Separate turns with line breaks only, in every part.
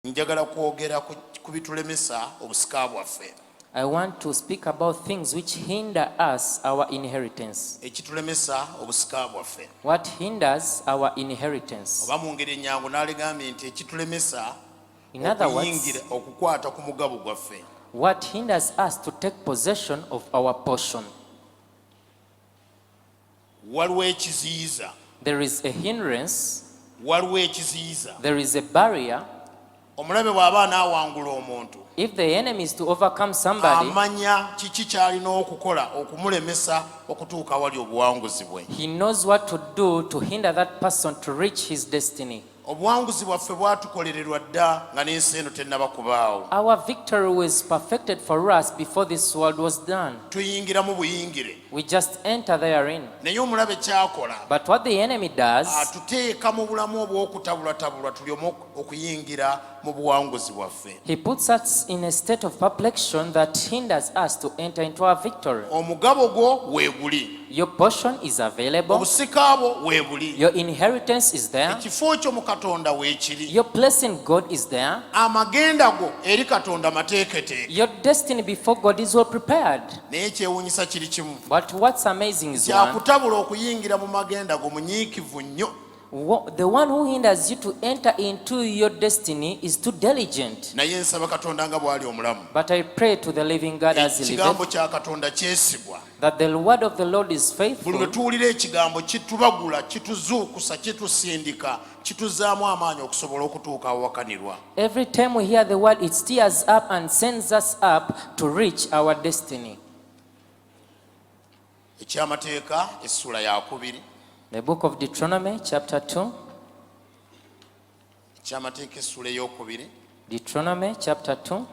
njagala kwogera ku bitulemesa obusika bwaffe.
I want to speak about things which hinder us, our inheritance.
Ekitulemesa obusika bwaffe.
What hinders our inheritance?
Oba mu ngeri ennyangu n'aligambye nti ekitulemesa
In other words,
okuyingira okukwata ku mugabo gwaffe.
what hinders us to take possession of our portion?
Waliwo ekiziyiza.
There is a hindrance,
Waliwo ekiziyiza.
there is a barrier.
Omulabe bw'aba anaawangula omuntu,
If the enemy is to overcome somebody,
amanya kiki ky'alina okukola okumulemesa okutuuka wali obuwanguzi bwe.
he knows what to do to hinder that person to reach his destiny.
Obuwanguzi bwaffe bwatukolererwa dda nga n'ensi eno tennaba kubaawo.
Our victory was perfected for us before this world was done.
Tuyingira mu buyingire.
We just enter therein.
Naye omulabe ky'akola,
But what the enemy does,
atuteeka mu bulamu obw'okutabulatabulwa tulyomu okuyingira mu buwanguzi bwaffe.
he puts us in a state of perplexion that hinders us to enter into our victory.
Omugabo gwo weeguli,
Your portion is available.
obusika bwo weebuli,
Your inheritance is there.
ekifo kyo mu Katonda weekiri,
Your place in God is there.
amagenda go eri Katonda mateeketeeke.
Your destiny before God is well prepared.
Naye kyewuunyisa kiri kimu,
But what's amazing is one,
kyakutabula okuyingira mu magenda go munyiikivu nnyo.
the one who hinders you to enter into your destiny is too diligent.
Naye nsaba Katonda nga bw'ali omulamu,
But I pray to the living God as he
ekigambo
liveth,
kya Katonda kyesigwa.
that the word of the Lord is
Buli
faithful.
lwe tuwulira ekigambo kitubagula, kituzuukusa, kitusindika, kituzaamu amaanyi okusobola okutuuka awakanirwa.
Every time we hear the word, it stirs up and sends us up to reach our destiny.
Ekyamateeka essula ya 2.
The book of Deuteronomy, chapter 2.
Ekyamateeka essula ey'okubiri,
Deuteronomy, chapter 2,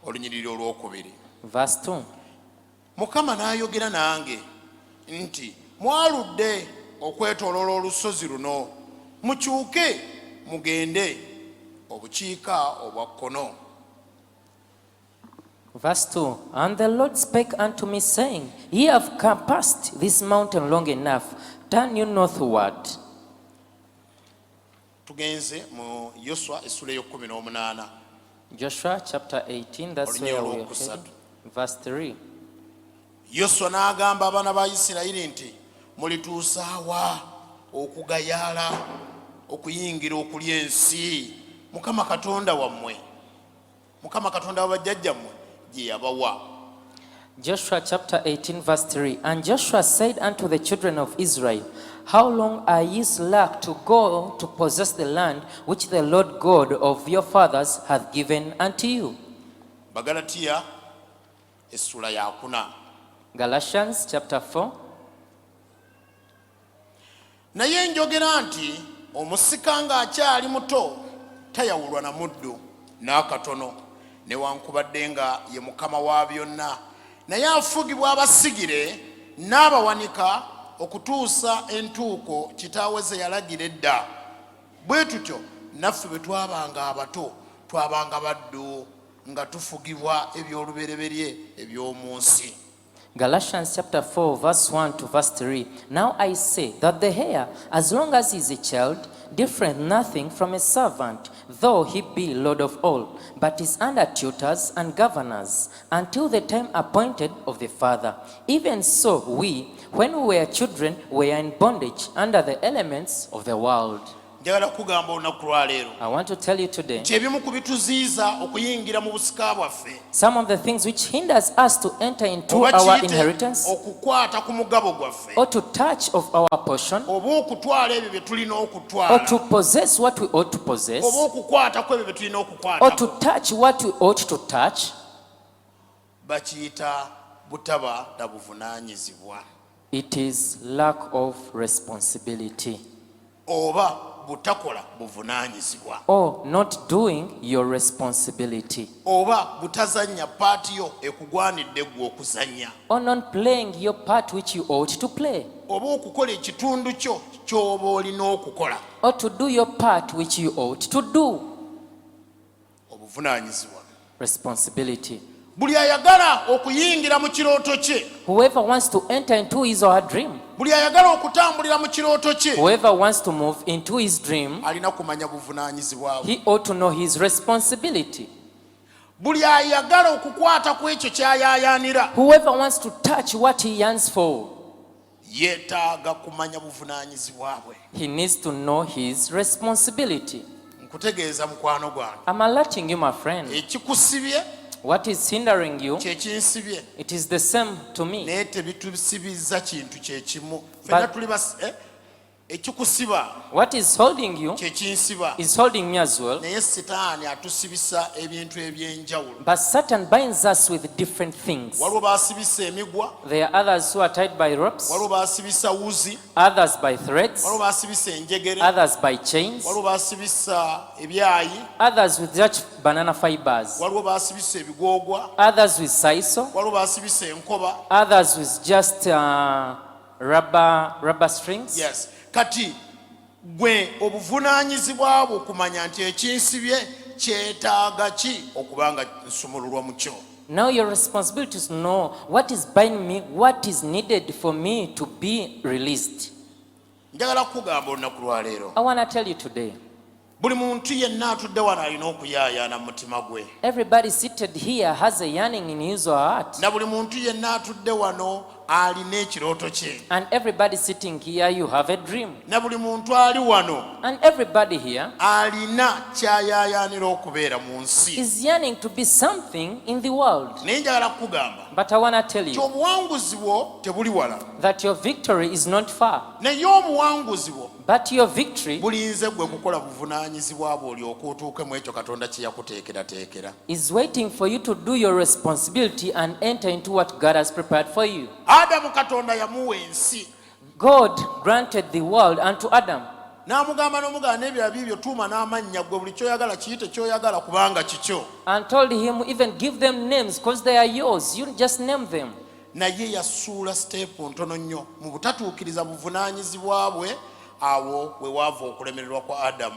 olunyiriri olw'okubiri.
verse 2.
Mukama n'ayogera nange nti, mwaludde okwetooloola olusozi luno, mukyuke mugende obukiika obwa kkono.
Verse 2. And the Lord spake unto me, saying, Ye have compassed this mountain long enough, turn you northward.
Tugenze mu Yoswa essula ey'okumin'omunaana.
Joshua chapter 18, that's where we are heading. Verse 3.
Yoswa n'agamba abaana ba Isirayiri nti, mulituusaawa okugayaala okuyingira okulya ensi Mukama Katonda wammwe, Mukama Katonda wa bajjajjammwe gye yabawa.
Joshua chapter 18, verse 3. And Joshua said unto the children of Israel, How long are ye slack to go to possess the land which the Lord God of your fathers hath given unto you?
Bagalatiya essula ya 4.
Galatians chapter 4.
Naye njogera nti omusika ng'akyali muto tayawulwa na muddu n'akatono, newankubadde nga ye mukama wa byonna, naye afugibwa abasigire n'abawanika okutuusa entuuko kitaawe ze yalagira edda. Bwe tutyo naffe bwe twabanga abato twabanga baddu nga tufugibwa eby'olubereberye eby'omu nsi.
Galatians chapter 4, verse 1 to verse 3. Now I say that the heir, as long as he is a child, differeth nothing from a servant, though he be Lord of all, but is under tutors and governors, until the time appointed of the Father. Even so we, when we were children, were in bondage under the elements of the world.
Njagala kugamba olunaku lwa leero,
I want to tell you today,
kyebimu ku bituziyiza okuyingira mu busika bwaffe,
some of the things which hinders us to enter into
oba
our
kiyite
inheritance,
okukwata ku mugabo gwaffe,
or to touch of our portion,
oba okutwala ebyo bye tulina
or
okutwala,
to possess what we ought to possess,
oba okukwata ku ebyo bye tulina
or
okukwata,
to touch what we ought to touch,
bakiyita butaba na buvunaanyizibwa,
it is lack of responsibility,
oba butakola buvunaanyizibwa,
or not doing your responsibility,
oba butazannya paati yo ekugwanidde ggwe okuzannya,
or not playing your part which you ought to play,
oba okukola ekitundu kyo ky'oba olina okukola.
or to do your part which you ought to do.
Obuvunaanyizibwa.
Responsibility.
buli ayagala okuyingira mu kirooto kye,
whoever wants to enter into his or her dream,
buli ayagala okutambulira mu kirooto kye,
whoever wants to move into his dream,
alina kumanya buvunaanyizibwa bwe.
he ought to know his responsibility.
Buli ayagala okukwata ku ekyo ky'ayaayaanira,
Whoever wants to touch what he yearns for,
yeetaaga kumanya buvunaanyizibwa bwe.
he needs to know his responsibility.
Nkutegeeza mukwano gwange,
I'm alerting you, my friend.
ekikusibye
What is hindering you,
kye kinsibye,
it is the same to me.
naye tebitusibizza kintu kye kimu. Ffenna tuli ekikusiba
What is holding you
kye kinsiba,
is holding me as well.
naye sitaani atusibisa ebintu eby'enjawulo.
But Satan binds us with different things.
Waliwo baasibisa emigwa,
There are others who are tied by ropes,
waliwo baasibisa wuzi,
others by threads,
waliwo baasibisa enjegere,
others by chains,
waliwo baasibisa ebyayi,
others with just banana fibers,
waliwo baasibisa ebigoogwa,
others with sisal,
waliwo baasibisa enkoba.
others with just rubber strings.
Yes. Kati gwe obuvunaanyizibwa bwo okumanya nti ekinsibye kyetaaga ki okuba nga nsumululwa mu kyo.
Now your responsibility is to know what is binding me, what is needed for me to be released.
Njagala kukugamba olunaku lwa leero,
I want to tell you today,
buli muntu yenna atudde wano alina okuyaayaana mu mutima gwe,
everybody seated here has a yearning in his or her heart.
na buli muntu yenna atudde wano alina ekirooto kye,
And everybody sitting here, you have a dream.
na buli muntu ali wano
And everybody here
alina kyayaayaanira okubeera mu nsi.
is yearning to be something in the world.
Naye njagala kukugamba
But I want to tell
nti
you
obuwanguzi bwo tebuli wala,
that your victory is not far.
naye obuwanguzi bwo
But your victory
bulinze gwe kukola buvunaanyizibwa bwo olyoka otuuke mu ekyo Katonda kye yakuteekerateekera.
is waiting for you to do your responsibility and enter into what God has prepared for you.
Adamu Katonda yamuwa ensi,
God granted the world unto Adam
n'amugamba n'omugamba n'ebyo bibyo tuuma n'amannya, gwe buli kyoyagala kiyite kyoyagala kubanga kikyo.
and told him, even give them names because they are yours. You just name them.
Naye yasuula siteepu ntono nnyo mu butatuukiriza buvunaanyizibwa bwe, awo we waava okulemererwa kwa Adamu.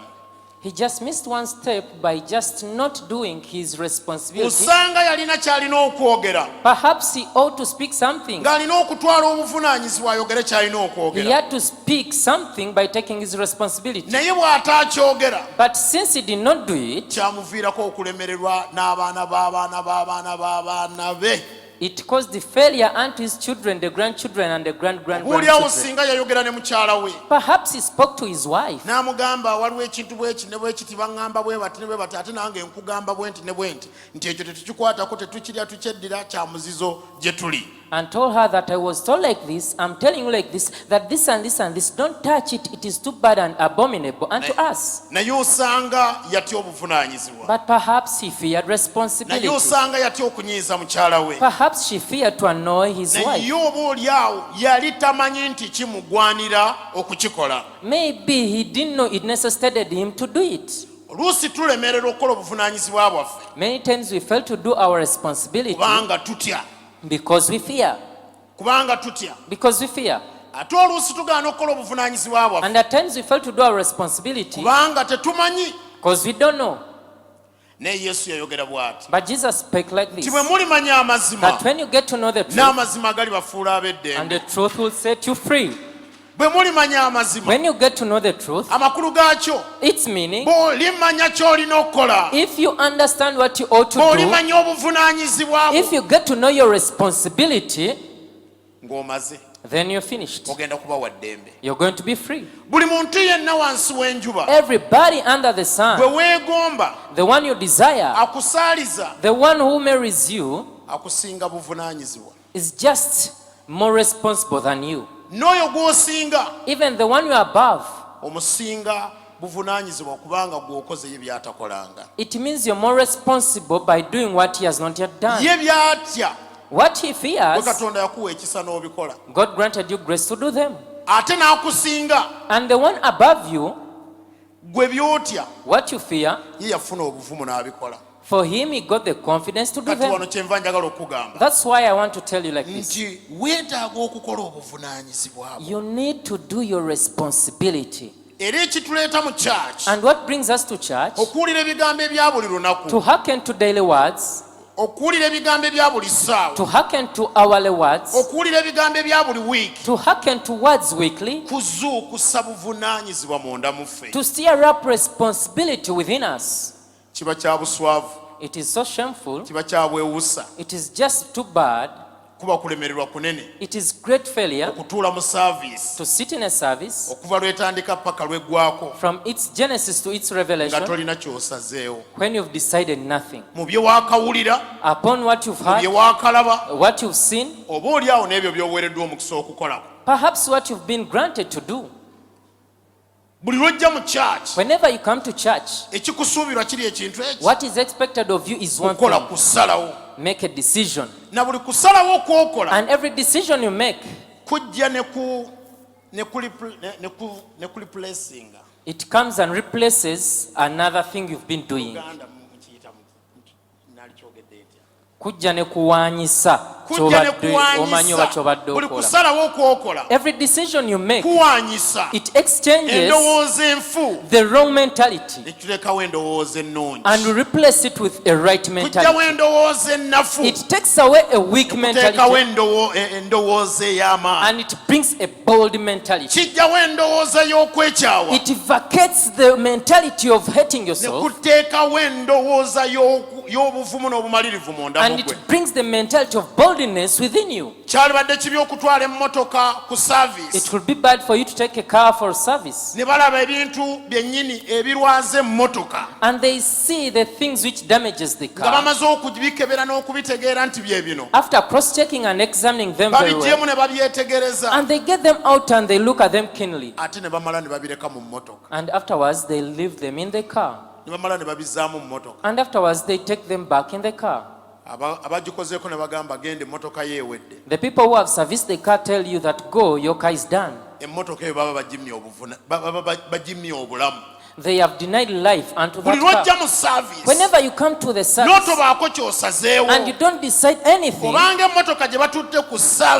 He just missed one step by just not doing his responsibility.
Osanga yalina kyalina okwogera,
Perhaps he ought to speak something.
ng'alina okutwala obuvunaanyizibwa ayogere kyalina
He
okwogera,
had to speak something by taking his responsibility.
naye bw'ataakyogera
But since he did not do it,
kyamuviirako okulemererwa n'abaana b'abaana b'abaana b'abaana be.
it caused the failure unto his children, the grandchildren, and the
Buulyawo
grand-grand-grandchildren.
singa yayogera ne mukyala we
Perhaps he spoke to his wife
n'amugamba waliwo ekintu bweki ne bwekiti baŋŋamba bwe bati ne bwe bati, ate nange nkugamba bwe nti ne bwe nti, nti ekyo tetukikwatako, tetukirya tukyeddira, kya muzizo gye tuli.
and told her that I was told like this, I'm telling you like this, that this and this and this, don't touch it, it is too bad and abominable unto us.
Naye osanga yatya obuvunaanyizibwa,
But perhaps he feared
naye
responsibility.
osanga yatya okunyiiza mukyala we,
Perhaps she feared to annoy his
naye
wife.
obaolyawo yali tamanyi nti kimugwanira okukikola.
Maybe he didn't know it necessitated him to do it.
Oluusi tulemerera okukola obuvunaanyizibwa bwaffe
Many times we fail to do our responsibility
kubanga tutya,
because we fear.
kubanga tutya.
Because we fear.
Ate oluusi tugaana okukola obuvunaanyizibwa bwaffe
And at times we fail to do our responsibility
kubanga tetumanyi.
because we don't know.
Naye Yesu yayogera bw'ati,
But Jesus spoke like
nti
this,
bwe mulimanya amazima,
that when you get to know the truth,
n'amazima galibafuula
and
ab'eddembe.
the truth will set you free.
Bwe mulimanya amazima,
When you get to know the truth,
amakulu gaakyo,
its meaning,
bw'olimanya ky'olina okukola,
if you understand what you ought to do,
bw'olimanya obuvunaanyizibwa bwo,
if you get to know your responsibility,
ng'omaze
then you're finished.
ogenda kuba wa ddembe.
You're going to be free.
Buli muntu yenna wansi w'enjuba
Everybody under the
gwe
sun,
weegomba,
the one you desire,
akusaaliza,
the one who marries you,
akusinga buvunaanyizibwa.
is just more responsible than you.
N'oyo gw'osinga,
Even the one you are above,
omusinga buvunaanyizibwa kubanga gw'okoze ye by'atakolanga.
it means you're more responsible by doing what he has not yet done.
Ye by'atya,
What he
gwe
fears,
Katonda yakuwa ekisa n'obikola.
God granted you grace to do them.
Ate n'akusinga,
And the one above you,
gwe by'otya,
what you fear,
ye yafuna obuvumu n'abikola.
for him he got the confidence to do
Kati wano
them.
kyenva njagala okugamba
That's why I want to tell you like this.
nti weetaaga okukola obuvunaanyizibwa bwo.
You need to do your responsibility.
Era ekituleeta mu church
And what brings us to church,
okuwulira ebigambo ebya buli
to
lunaku,
hearken to daily words,
okuwulira ebigambo ebya buli ssaawa,
to hearken to hourly words,
okuwulira ebigambo ebya buli wiiki,
to hearken to words weekly,
kuzuukusa buvunaanyizibwa munda mu ffe.
to stir up responsibility within us.
Kiba kya buswavu,
It is so shameful.
kiba kya bwewusa,
It is just too bad.
kuba kulemererwa kunene
It is great failure
okutuula mu saaviisi
to sit in a service
okuva lwetandika paka lweggwako
from its genesis to its
nga
revelation
tolina kyosazeewo
when you've decided nothing.
mu bye waakawulira,
Upon what you've
mu bye
heard,
waakalaba,
what you've seen,
oba oli awo n'ebyo by'oweereddwa omukisa okukolako.
perhaps what you've been granted to do.
Buli lwojja mu church,
Whenever you come to church,
ekikusuubirwa kiri ekintu eki,
what is expected of you is one
kukola
thing.
kusalawo,
Make a decision.
na buli kusalawo kwokola
And every decision you make,
kujja ne kuliplacinga.
it comes and replaces another thing you've been doing.
Uganda mukiyita nali kyogedde ntya?
Kujja ne kuwanyisa
Kujja ne
ky'obadde omanyi oba ky'obadde
kuwanyisa, buli
okola.
kusalawo kwokola
Every decision you make,
kuwanyisa
it exchanges
endowooza enfu
the wrong mentality
ne tulekawo endowooza ennungi,
and replace it with a right
kuggyawo
mentality.
endowooza ennafu,
It takes away a weak
kuteekawo
mentality
endowooza ey'amaanyi,
and it brings a bold mentality.
kijjawo endowooza y'okwekyawa,
It vacates the mentality of hating
ne
yourself
kuteekawo endowooza y'obuvumu n'obumalirivu munda
and
mu gwe.
it brings the mentality of boldness within you.
Kyalibadde kibi okutwala emmotoka ku
It
saaviisi
will be bad for you to take a car for service
ne balaba ebintu byennyini ebirwaza emmotoka
and they see the things which damages the
nga
car.
bamaze okubikebera n'okubitegeera nti bye bino,
After cross-checking and examining them very well,
babiggyemu ne babyetegereza,
and they get them out and they look at them keenly,
ate ne bamala ne babireka mu mmotoka,
and afterwards they leave them in the car,
ne bamala ne babizaamu mu mmotoka.
and afterwards they take them back in the car.
Abagikozeeko ne bagamba genda emmotoka yeewedde.
The people who have serviced the car tell you that go, your car is done.
Emmotoka eyo baba bagimye obulamu.
They have denied life unto
Buli
that
lwojja
car.
mu saaviisi
Whenever you come to the service
n'otobaako kyosazeewo,
and you don't decide anything,
obanga emmotoka gye batutte ku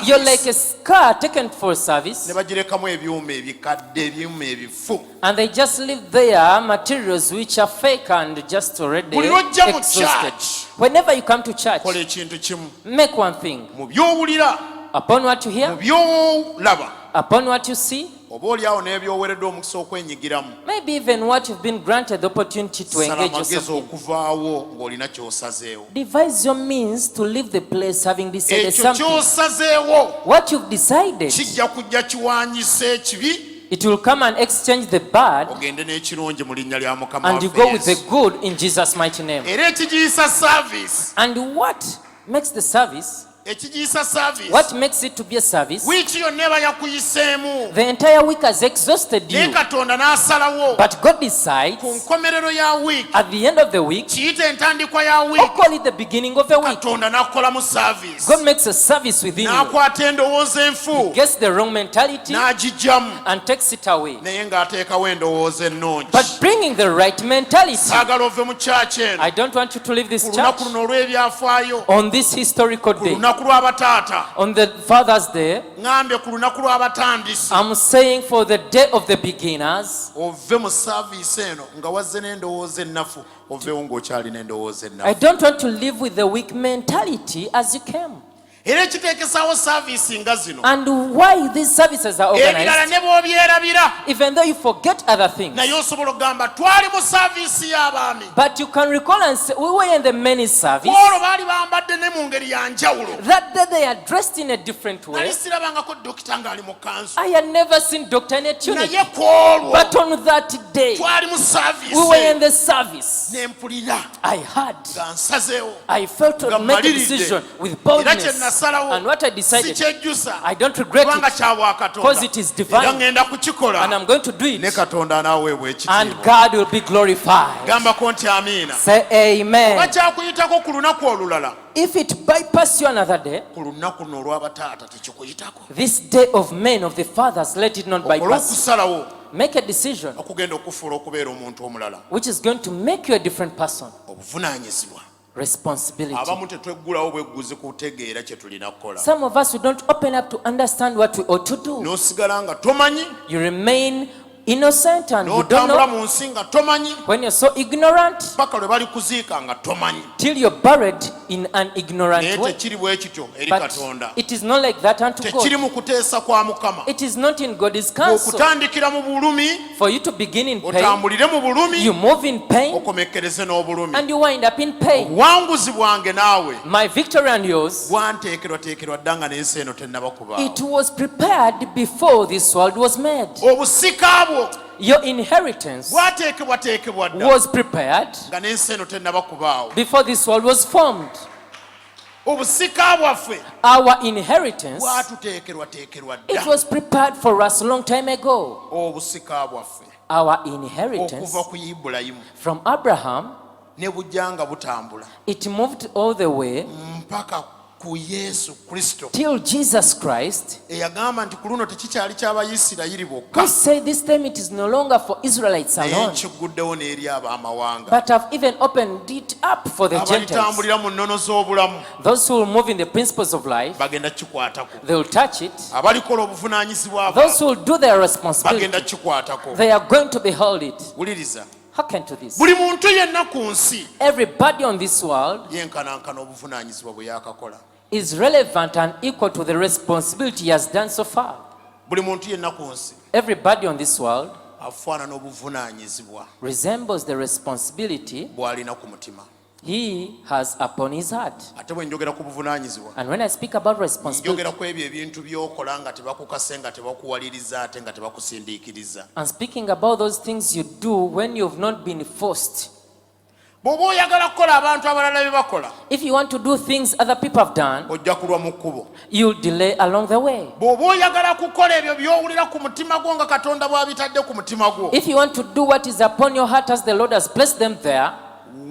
you're like
saaviisi
a car taken for service
ne bagirekamu ebyuma ebikadde, ebyuma ebifu.
and they just leave there materials which are fake and just already
Buli lwojja mu
exhausted.
church,
Whenever you come to church,
kola ekintu kimu,
make one thing.
mu by'owulira,
Upon what you
mu
hear,
by'olaba,
upon what you see,
oba oli awo n'ebyoweereddwa omukisa okwenyigiramu,
maybe even what you've been granted the opportunity to
sala
engage
amagezi
yourself in.
okuvaawo ng'olina ky'osazeewo.
Devise your means to leave the place having decided
Ekyo
something.
ky'osazeewo
What you've decided,
kijja kujja kiwanyisa ekibi,
it will come and exchange the bad
ogende n'ekirungi mu linnya lya Mukama
and you
waffe
go with the
Yesu.
good in Jesus' mighty name.
Era ekigiyisa saaviisi,
And what makes the service,
ekigiyisa saaviisi,
what makes it to be a service,
wiiki yonna eba yakuyiseemu,
the entire week has exhausted
naye
you,
Katonda n'asalawo
but God decides
ku nkomerero ya wiiki,
at the end of the week,
kiyite entandikwa ya
or
wiiki,
call it the beginning of the week,
Katonda n'akola mu saaviisi,
God makes a service within you,
n'akwata endowooza enfu
gets the wrong mentality
n'agiggyamu,
and takes it away.
naye ng'ateekawo endowooza ennungi.
But bringing the right mentality,
Saagala ove mu kyaki eno
I don't want you to leave this
ku
church
lunaku luno olw'ebyafaayo,
on this historical
ku
day,
lunaku lw'abataata,
on the Father's Day.
ŋŋambye ku lunaku lw'abatandisi,
I'm saying for the day of the beginners,
ove mu saaviisi eno nga wazze n'endowooza ennafu, oveewo ng'okyalina endowooza
I
ennafu.
don't want to live with the weak mentality as you came.
Era ekiteekesaawo saaviisi nga zino,
And why these services are
ebirala
organized,
ne bw'obyerabira,
even though you forget other things.
naye osobola okugamba twali mu saaviisi y'abaami,
But you can recall and say, we were in the many service.
olwo baali bambadde ne mu ngeri ya njawulo.
That day they are dressed in a different way.
Nali sirabangako dokita ng'ali mu kanzu,
I had never seen Dr. in a tunic.
naye ku olwo
But on that day,
twali mu
we
saaviisi
were in
eyo,
the service.
ne mpulira
I heard,
nga nsazeewo.
I felt to make a decision with
Era kye
boldness.
nasalawo
And what I
si
decided,
kyejjusa,
I don't regret
kubanga
it
kya bwakatonda,
because it is divine.
era ngenda kukikola,
and I'm going to do
ne
it.
Katonda anaaweebwa
And
ekitiibwa.
God will be glorified.
Gambako nti amiina.
Say amen.
Bakyakuyitako ku lunaku olulala,
If it bypass you another day,
ku lunaku luno olw'abataata tekikuyitako.
this day of men, of the fathers, let it not bypass.
Olw'okusalawo
Make a decision
okugenda okufuula okubeera omuntu omulala,
which is going to make you a different person.
obuvunaanyizibwa.
Responsibility.
Abamu tetweggulawo bwegguzi kutegeera kye tulina kukola,
Some of us, we don't open up to understand what we ought to do.
n'osigala nga tomanyi
You remain innocent and you don't
n'otambula
know,
mu nsi nga tomanyi
when you're so ignorant,
paka lwe balikuziika nga tomanyi
till you're buried in an ignorant
naye
way.
tekiri bwe kityo eri
But
katonda
it is not like that unto
tekiri
God.
mu kuteesa kwa mukama
It is not in God's counsel.
okutandikira mu bulumi
For you to begin in pain,
otambulire mu bulumi
you move in pain,
okomekkereze n'obulumi
and you wind up in pain.
obuwanguzi bwange naawe
My victory and yours,
bwanteekerwateekerwa dda nga n'ensi eno tennaba kubaawo
it was prepared before this world was made.
obusika bwo
Your inheritance
bwateekebwateekebwa dda
was prepared
nga n'ensi eno tennaba kubaawo
before this world was formed.
obusika bwaffe
Our inheritance,
bwatuteekerwateekerwa dda
it was prepared for us long time ago.
obusika bwaffe
Our inheritance
okuva ku ibulayimu
from Abraham,
ne bujja nga butambula
it moved all the way
mpaka ku yesu kristo
till Jesus Christ,
eyagamba nti ku luno tekikyali ky'abayisirayiri bokka
who said this time it is no longer for Israelites
naye
alone,
nkiguddewo n'eri ab'amawanga
but have even opened it up for the Gentiles.
abalitambulira mu nnono z'obulamu
Those who will move in the principles of life,
bagenda kikwatako
they will touch it.
abalikola obuvunaanyizibwa
Those
bwabwe
who will do their
bagenda
responsibility,
kikwatako
they are going to behold it.
wuliriza
Hearken to this.
buli muntu yenna ku nsi
Everybody on this world
yenkanankana obuvunaanyizibwa bwe yakakola
is relevant and equal to the responsibility he has done so far.
buli muntu yenna ku nsi
Everybody on this world
afaanana obuvunaanyizibwa
resembles the responsibility
bw'alina ku mutima
he has upon his heart.
ate bwe njogera ku buvunaanyizibwa
And when I speak about responsibility,
njogera ku ebyo ebintu by'okola nga tebakukase nga tebakuwaliriza ate nga tebakusindiikiriza
I'm speaking about those things you do when you've not been forced.
bw'oba oyagala kukola abantu abalala bye bakola
If you want to do things other people have done,
ojja kulwa mu kkubo
you'll delay along the way.
bw'oba oyagala kukola ebyo by'owulira ku mutima gwo nga katonda bw'abitadde ku mutima gwo
If you want to do what is upon your heart as the Lord has placed them there,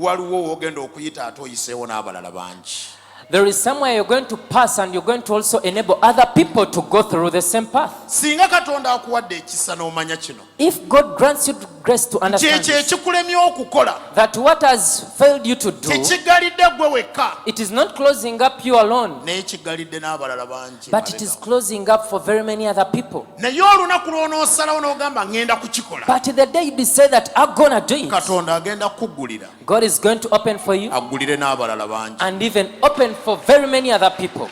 waliwo woogenda okuyita ate oyiseewo n'abalala bangi
there is somewhere you're going to pass and you're going to also enable other people to go through the same path.
singa katonda akuwadde ekisa n'omanya kino
If God grants you grace to understand
kyekyo
this,
ekikulemya okukola
that what has failed you to do,
tekigalidde gwe wekka
it is not closing up you alone,
naye kigalidde n'abalala bangi
but it is closing up for very many other people.
naye olunaku lw'onoosalawo n'ogamba ŋŋenda kukikola
But the day you decide that I'm gonna do it,
katonda agenda kuggulira
God is going to open for you
aggulire n'abalala bangi
and even open for very many other people.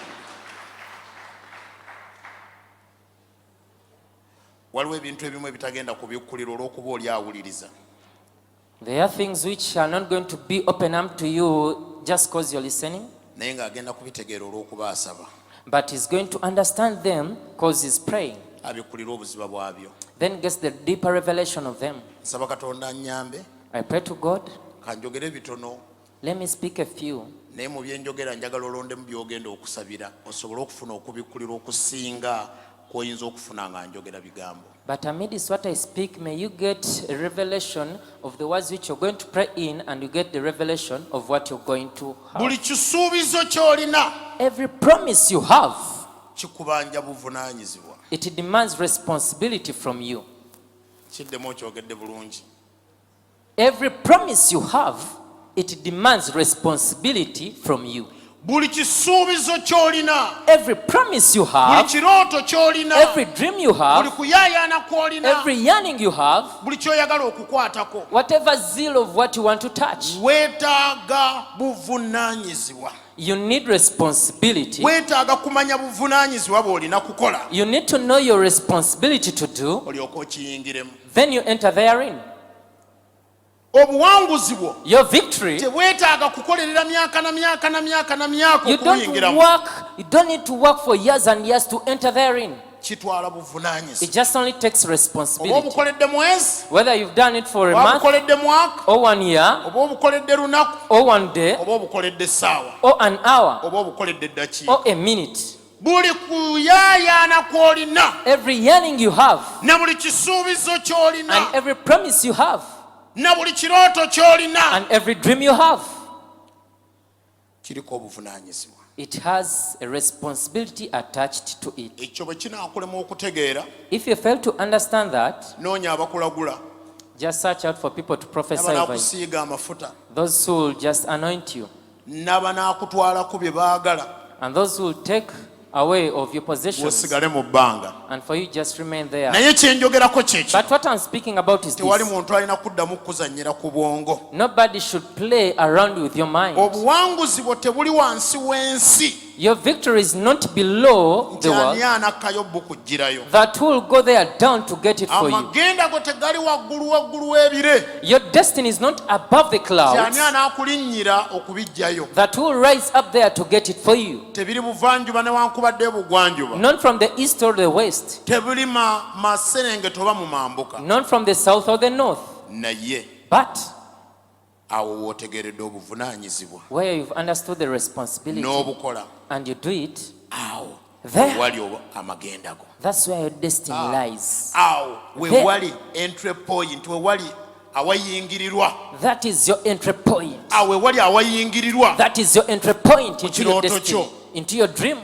waliwo ebintu ebimu ebitagenda kubikkulira olw'okuba oli awuliriza
There are things which are not going to be open up to you just because you're listening,
naye ng'agenda kubitegeera olw'okuba asaba
but he's going to understand them because he's praying.
abikkulira obuziba bwabyo
Then gets the deeper revelation of them.
nsaba katonda annyambe
I pray to God,
kanjogere bitono
let me speak a few.
naye mu byenjogera njagala olondemu byogenda okusabira osobole okufuna okubikkulira okusinga kw'oyinza okufuna nga njogera bigambo
But amidst what I speak, may you get a revelation of the words which you're going to pray in, and you get the revelation of what you're going to have.
buli kisuubizo ky'olina
Every promise you have,
kikubanja buvunaanyizibwa
it demands responsibility from you.
kiddemu okyogedde bulungi
Every promise you have, it demands responsibility from you.
buli kisuubizo ky'olina
Every promise you
buli
have,
kirooto ky'olina
every dream you
buli
have,
kuyaayaana kw'olina
every yearning you have,
buli ky'oyagala okukwatako
whatever zeal of what you want to touch,
weetaaga buvunaanyizibwa
you need responsibility.
weetaaga kumanya buvunaanyizibwa bw'olina kukola
You need to know your responsibility to do,
olyoke okiyingiremu
then you enter therein.
obuwanguzi bwo
Your victory,
tebwetaaga kukolerera myaka na myaka na myaka na myaka
you don't
okubuyingiramu
need to work for years and years to enter therein.
kitwala
It
buvunaanyizibwa
just only takes
oba
responsibility.
obukoledde mwezi
Whether you've done it for a
oba
month,
obukoledde mwaka
or 1 year,
oba obukoledde lunaku
or 1 day,
oba obukoledde essaawa
or an hour,
oba obukoledde eddakiika
or a minute.
buli kuyaayaana kw'olina
Every yearning you have,
na buli kisuubizo ky'olina
and every promise you have,
na buli kirooto ky'olina
and every dream you have,
kiriko obuvunaanyizibwa
it has a responsibility attached to it.
ekyo bwe kinaakulema okutegeera
If you fail to understand that,
noonya abakulagula
just search out for people to prophesy over you.
abanaakusiiga amafuta
Those who will just anoint you,
n'abanaakutwalaku bye baagala
and those who will take away of your possessions,
osigale mu bbanga.
and for you just remain there.
Naye kyenjogerako kyeki,
But what I'm speaking about is
tewali
this.
muntu alina kuddamu kuzannyira ku bwongo.
Nobody should play around with your mind.
Obuwanguzi bwo tebuli wansi w'ensi,
Your victory is not below the
nti ani
world.
anakkayo bukuggyirayo.
That will go there down to get it for you.
Amagenda go tegali waggulu w'ebire,
Your destiny is not above the
nti
clouds.
ani anaakulinnyira okubiggyayo.
That will rise up there to get it for you.
Tebiri buvanjuba newankubadde bugwanjuba,
Not from the east or the west.
tebuli maserengeta oba mu mambuka,
Not from the south or the north.
naye
But
awo wootegeredde obuvunaanyizibwa
where you've understood the responsibility
n'obukola,
and you do it,
awo
there,
wali amagenda go,
that's where your destiny lies.
awo we
There.
wali entry point, we wali awayingirirwa,
That is your entry point.
awo we wali awayingirirwa,
That is your entry point into your
kirooto
destiny,
kyo.
into your dream.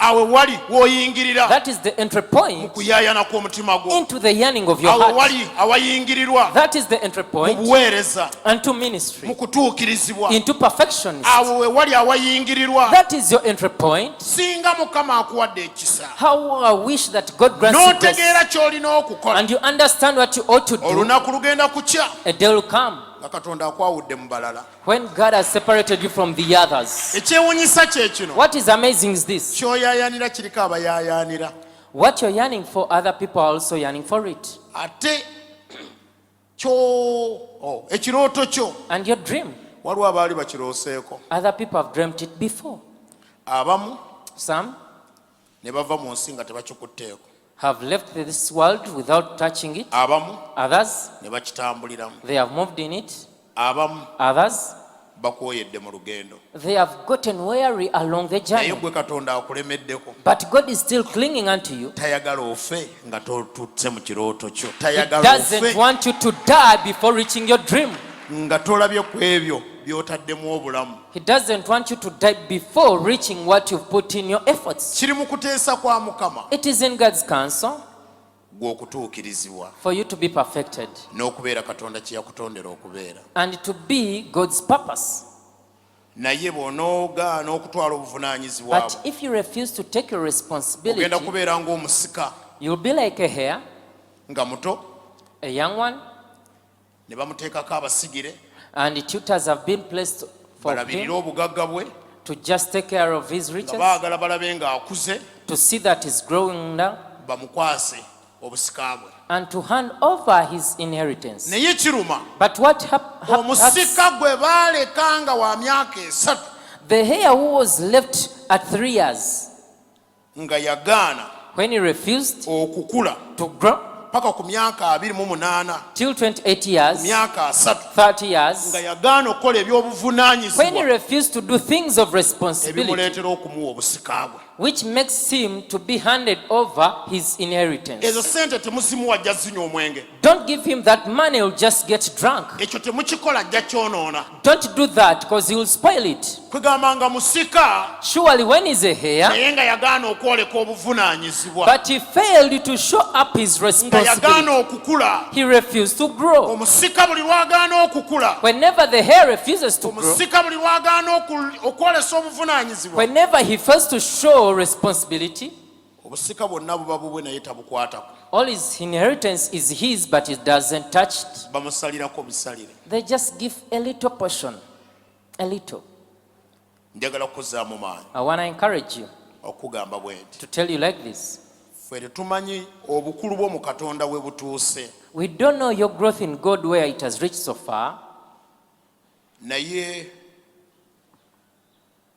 awo we wali w'oyingirira
That is the entry
mu
point
kuyaayana kw'omutima gwo,
into the yearning of your
awo
heart.
wali awayingirirwa
That is the entry
mu
point
buweereza,
unto
mu
ministry,
kutuukirizibwa,
into perfection.
awo we wali awayingirirwa.
That is your entry point.
Singa Mukama akuwadde ekisa
How I wish that God grants you grace,
n'otegeera ky'olina okukola,
and you understand what you ought to do.
olunaku lugenda kukya
A day will come
nga Katonda akwawudde mu balala.
when God has separated you from the others.
Ekyewuunyisa kye kino,
What is amazing is this.
ky'oyaayaanira kiriko abayaayaanira,
What you're yearning for, other people are also yearning for it.
ate ekirooto kyo
And your dream,
waliwo abaali bakirooseeko,
other people have dreamt it before.
abamu
Some
ne bava mu nsi nga tebakikutteeko,
have left this world without touching it.
abamu
Others,
ne bakitambuliramu,
they have moved in it.
abamu
Others,
bakwoyedde mu lugendo,
they have gotten weary along the
naye
journey.
gwe Katonda akulemeddeko.
But God is still clinging unto you.
Tayagala ofe nga totutse mu kirooto kyo,
He
tayagala
doesn't
ofe
want you to die before reaching your dream.
nga tolabye ku ebyo by'otaddemu obulamu.
He doesn't want you to die before reaching what you've put in your efforts.
Kiri mu kuteesa kwa Mukama
It is in God's counsel
gwe okutuukirizibwa
for you to be perfected
n'okubeera Katonda kye yakutondera okubeera.
and to be God's purpose.
Naye bw'onoogaana okutwala obuvunaanyizibwa
But if you refuse to take your responsibility,
ogenda kubeera ng'omusika
you'll be like a hare,
nga muto,
a young one,
ne bamuteekako abasigire
and the tutors have been placed for
balabirire
him
obugagga bwe,
to just take care of his
nga
riches,
baagala balabe ng'akuze,
to see that he's growing now,
bamukwase obusika bwe.
and to hand over his inheritance.
Naye kiruma,
But what happens?
omusika gwe baaleka nga wa myaka 3
The hare who was left at 3 years,
nga yagaana
when he refused
okukula
to grow
paka ku myaka 28,
till 28 years,
myaka 3,
30 years,
nga yagaana okukola
when he
ebyobuvunaanyizibwa
refused to do things of responsibility,
ebimuleetera okumuwa obusika bwe.
which makes him to be handed over his inheritance.
Ezo sente temuzimuwa ajja zinywa omwenge,
Don't give him that money, he'll just get drunk.
ekyo temukikola ajja kyonoona.
Don't do that because he will spoil it.
Kwegamba nga musika
Surely when he's a hare,
naye nga yagaana okwoleka obuvunaanyizibwa,
but he failed to show up his
nga
responsibility.
yagaana okukula.
He refused to grow.
Omusika buli lwagaana okukula,
Whenever the hare refuses to grow,
omusika buli lwagaana okwolesa obuvunaanyizibwa,
whenever he fails to show responsibility,
obusika bwonna buba bubwe naye tabukwatako.
all his inheritance is his, but he doesn't touch it.
Bamusalirako bisalire.
They just give a little portion, a little.
Njagala kukuzzaamu maanyi
I want to encourage you
okugamba bwe nti
to tell you like this.
ffe tetumanyi obukulu bw'omu Katonda we butuuse,
We don't know your growth in God where it has reached so far,
naye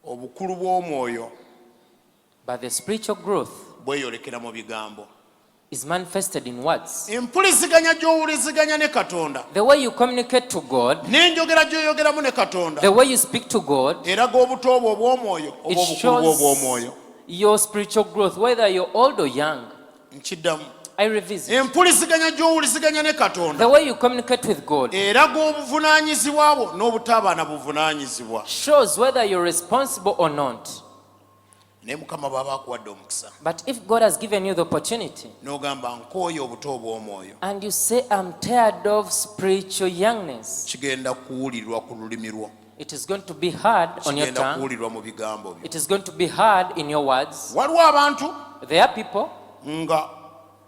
obukulu bw'omwoyo
but the spiritual growth
bweyolekera mu bigambo.
is manifested in words.
Empuliziganya gy'owuliziganya ne Katonda
The way you communicate to God,
n'enjogera gy'oyogeramu ne Katonda
the way you speak to God,
eraga obuto bwo obw'omwoyo
it
oba obukulu bwo
shows
obw'omwoyo.
your spiritual growth, whether you're old or young.
Nkiddamu,
I revisit.
empuliziganya gy'owuliziganya ne Katonda
The way you communicate with God
eraga obuvunaanyizibwa bwo n'obutabaana buvunaanyizibwa.
shows whether you're responsible or not.
Naye Mukama bw'aba akuwadde omukisa
But if God has given you the opportunity
n'ogamba nkooye obuto obw'omwoyo,
and you say, I'm tired of spiritual youngness,
kigenda kuwulirwa ku lulimi lwo.
It is going to be hard on your
kigenda
tongue.
kuwulirwa mu bigambo byo.
It is going to be hard in your words.
Waliwo abantu
There are people,
nga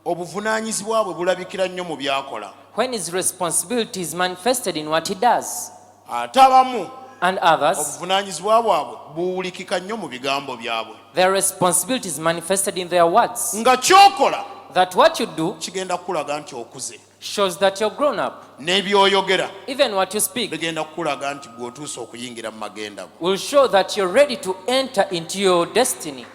obuvunaanyizibwa bwe bulabikira nnyo mu byakola,
when his responsibility is manifested in what he does,
ate abamu
and others,
obuvunaanyizibwa bwabwe buwulikika nnyo mu bigambo byabwe,
their responsibility is manifested in their words.
nga kyokola
That what you do
kigenda kukulaga nti okuze,
shows that you're grown up.
n'ebyoyogera
Even what you speak
bigenda kukulaga nti gw'otuuse okuyingira mu magenda go.
will show that you're ready to enter into your destiny.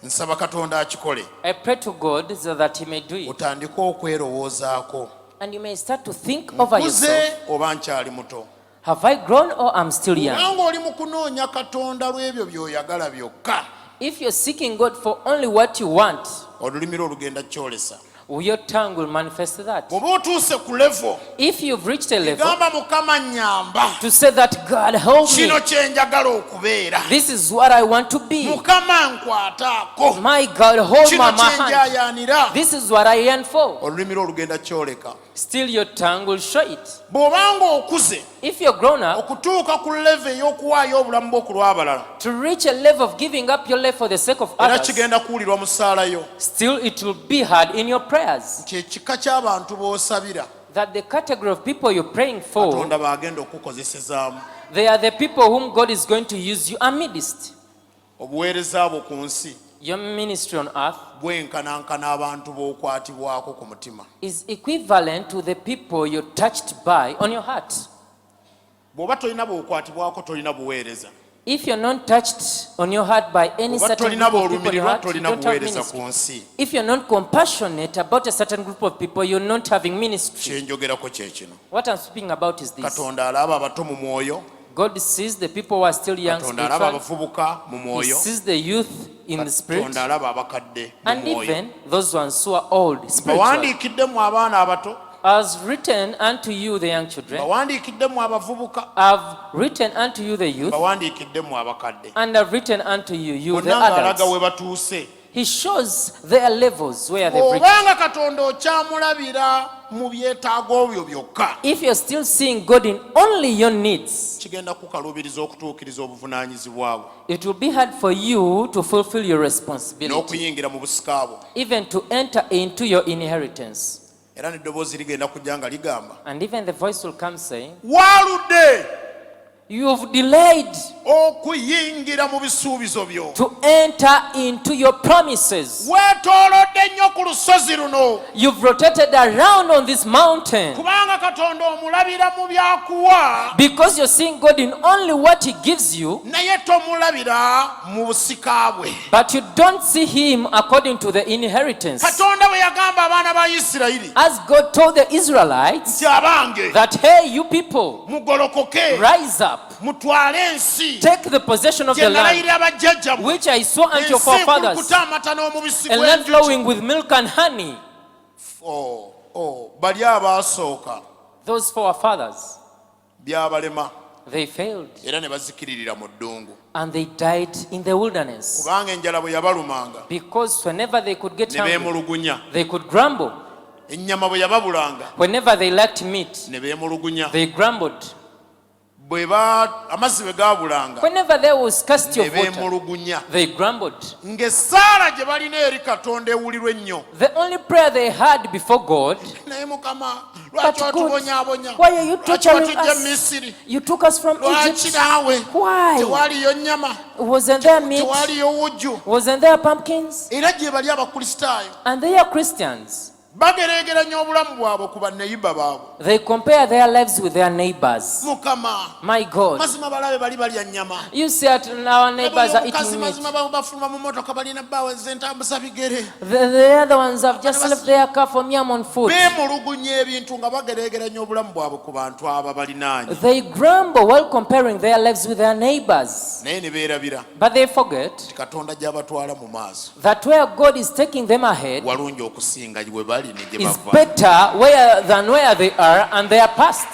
Nsaba Katonda akikole,
I pray to God so that he may do it.
otandike okwerowoozaako,
And you may start to think over
nkuze
yourself.
oba nkyali muto.
Have I grown or I'm still young?
Kubanga oli mu kunoonya Katonda lw'ebyo by'oyagala byokka,
If you're seeking God for only what you want,
olulimi lwo lugenda kyolesa.
your tongue will manifest that.
Bw'oba otuuse ku levo
If you've reached a level
gamba Mukama nnyamba,
to say that God help me,
kino kye njagala okubeera,
this is what I want to be.
Mukama nkwataako,
My God, hold
kino
my
kye
hand.
njayaanira,
This is what I yearn for.
olulimi lwo lugenda kyoleka.
Still your tongue will show it.
Bw'obanga okuze
If you're grown up,
okutuuka ku levo ey'okuwaayo obulamu bwo ku lw'abalala,
to reach a level of giving up your life for the sake of
era
others,
kigenda kuwulirwa mu ssaala yo,
still it will be hard in your prayers.
nti ekika ky'abantu b'osabira
That the category of people you're praying for,
Katonda baagenda okukukozesezaamu.
they are the people whom God is going to use you amidst.
Obuweereza bwo ku nsi
Your ministry on earth
bwenkanankana abantu b'okwatibwako ku mutima.
is equivalent to the people you're touched by on your heart.
Bw'oba tolina bw'okwatibwako tolina buweereza.
If you're not touched on your heart by any
Bw'oba
certain
tolina
group of people in your
bw'olumirirwa
heart, you
tolina
don't have
buweereza ku
ministry.
nsi.
If you're not compassionate about a certain group of people, you're not having ministry.
Kye njogerako kye kino.
What I'm speaking about is this.
Katonda alaba abato mu mwoyo,
God sees the people who are still young
Katonda alaba
spiritually.
abavubuka mu
He
mwoyo,
sees the youth in the spirit.
Katonda alaba abakadde mu
And
mwoyo.
even those ones who are old spiritually.
Bawandiikiddemu abaana abato,
As written unto you the young children,
bawandiikiddemu abavubuka,
I've written unto you the youth,
bawandiikiddemu abakadde.
and I've written unto you the
Bonna ng'alaga
adults.
we batuuse.
He shows their levels where they've reached.
Obanga Katonda okyamulabira mu byetaago byo byokka,
If you're still seeing God in only your needs,
kigenda kukalubiriza okutuukiriza obuvunaanyizibwa bwo
it will be hard for you to fulfill your responsibility,
n'okuyingira mu busika bwo.
even to enter into your inheritance.
Era n'eddoboozi ligenda kujja nga ligamba,
And even the voice will come saying,
waaludde
you've delayed
okuyingira mu bisuubizo byo.
to enter into your promises.
Weetoolodde nnyo ku lusozi luno,
You've rotated around on this mountain
kubanga Katonda omulabira mu byakuwa,
because you're seeing God in only what He gives you,
naye tomulabira mu busika bwe.
but you don't see Him according to the inheritance.
Katonda bwe yagamba abaana ba Isirayiri
As God told the Israelites
nti abange
that, hey, you people,
mugolokoke
rise up,
mutwale ensi
take the possession of
gye
the land
nalayirira bajjajjammwe,
which I saw unto your
ensi
forefathers,
ekulukuta amata n'omubisi
a land
gw'enjuki.
flowing with milk and honey.
Bali abaasooka
Those forefathers,
byabalema
they failed
era ne bazikiririra mu ddungu,
and they died in the wilderness
kubanga enjala bwe yabalumanga
because whenever they could get
ne
hungry,
beemulugunya,
they could grumble.
ennyama bwe yababulanga
Whenever they lacked meat,
ne beemulugunya,
they grumbled.
amazzi bwe gaabulanga
Whenever there was scarcity
ne
of water,
beemulugunya.
they grumbled.
Ng'essaala gye balina eri Katonda ewulirwa ennyo.
The only prayer they had before God,
Naye Mukama,
but
lwaki
God,
watubonyaabonya?
why are you
Lwaki
torturing
watujja
us?
Misiri?
You took us from
Lwaki
Egypt.
naawe
Why?
tewaliyo nnyama,
Wasn't there meat?
tewaliyo wujju?
Wasn't there pumpkins?
Era gye bali Abakristaayo
And they are Christians.
bagereegeranya obulamu bwabwe ku banneyiba baabwe.
They compare their lives with their neighbors.
Mukama,
My God.
mazima balabe bali balya nnyama.
You see that our neighbors are
Omukazi
eating meat.
mazima bafuluma mu motoka balina bbaawe zentambuza bigere.
The other ones have just left their car for me on foot.
Beemulugunya ebintu nga bagereegeranya obulamu bwabwe ku bantu abo balinaanye.
They grumble while comparing their lives with their neighbors.
Naye ne beerabira
But they forget
Katonda gy'abatwala mu maaso
that where God is taking them ahead
walungi okusinga we bali ne gye
is
bava.
better than where they are and their past.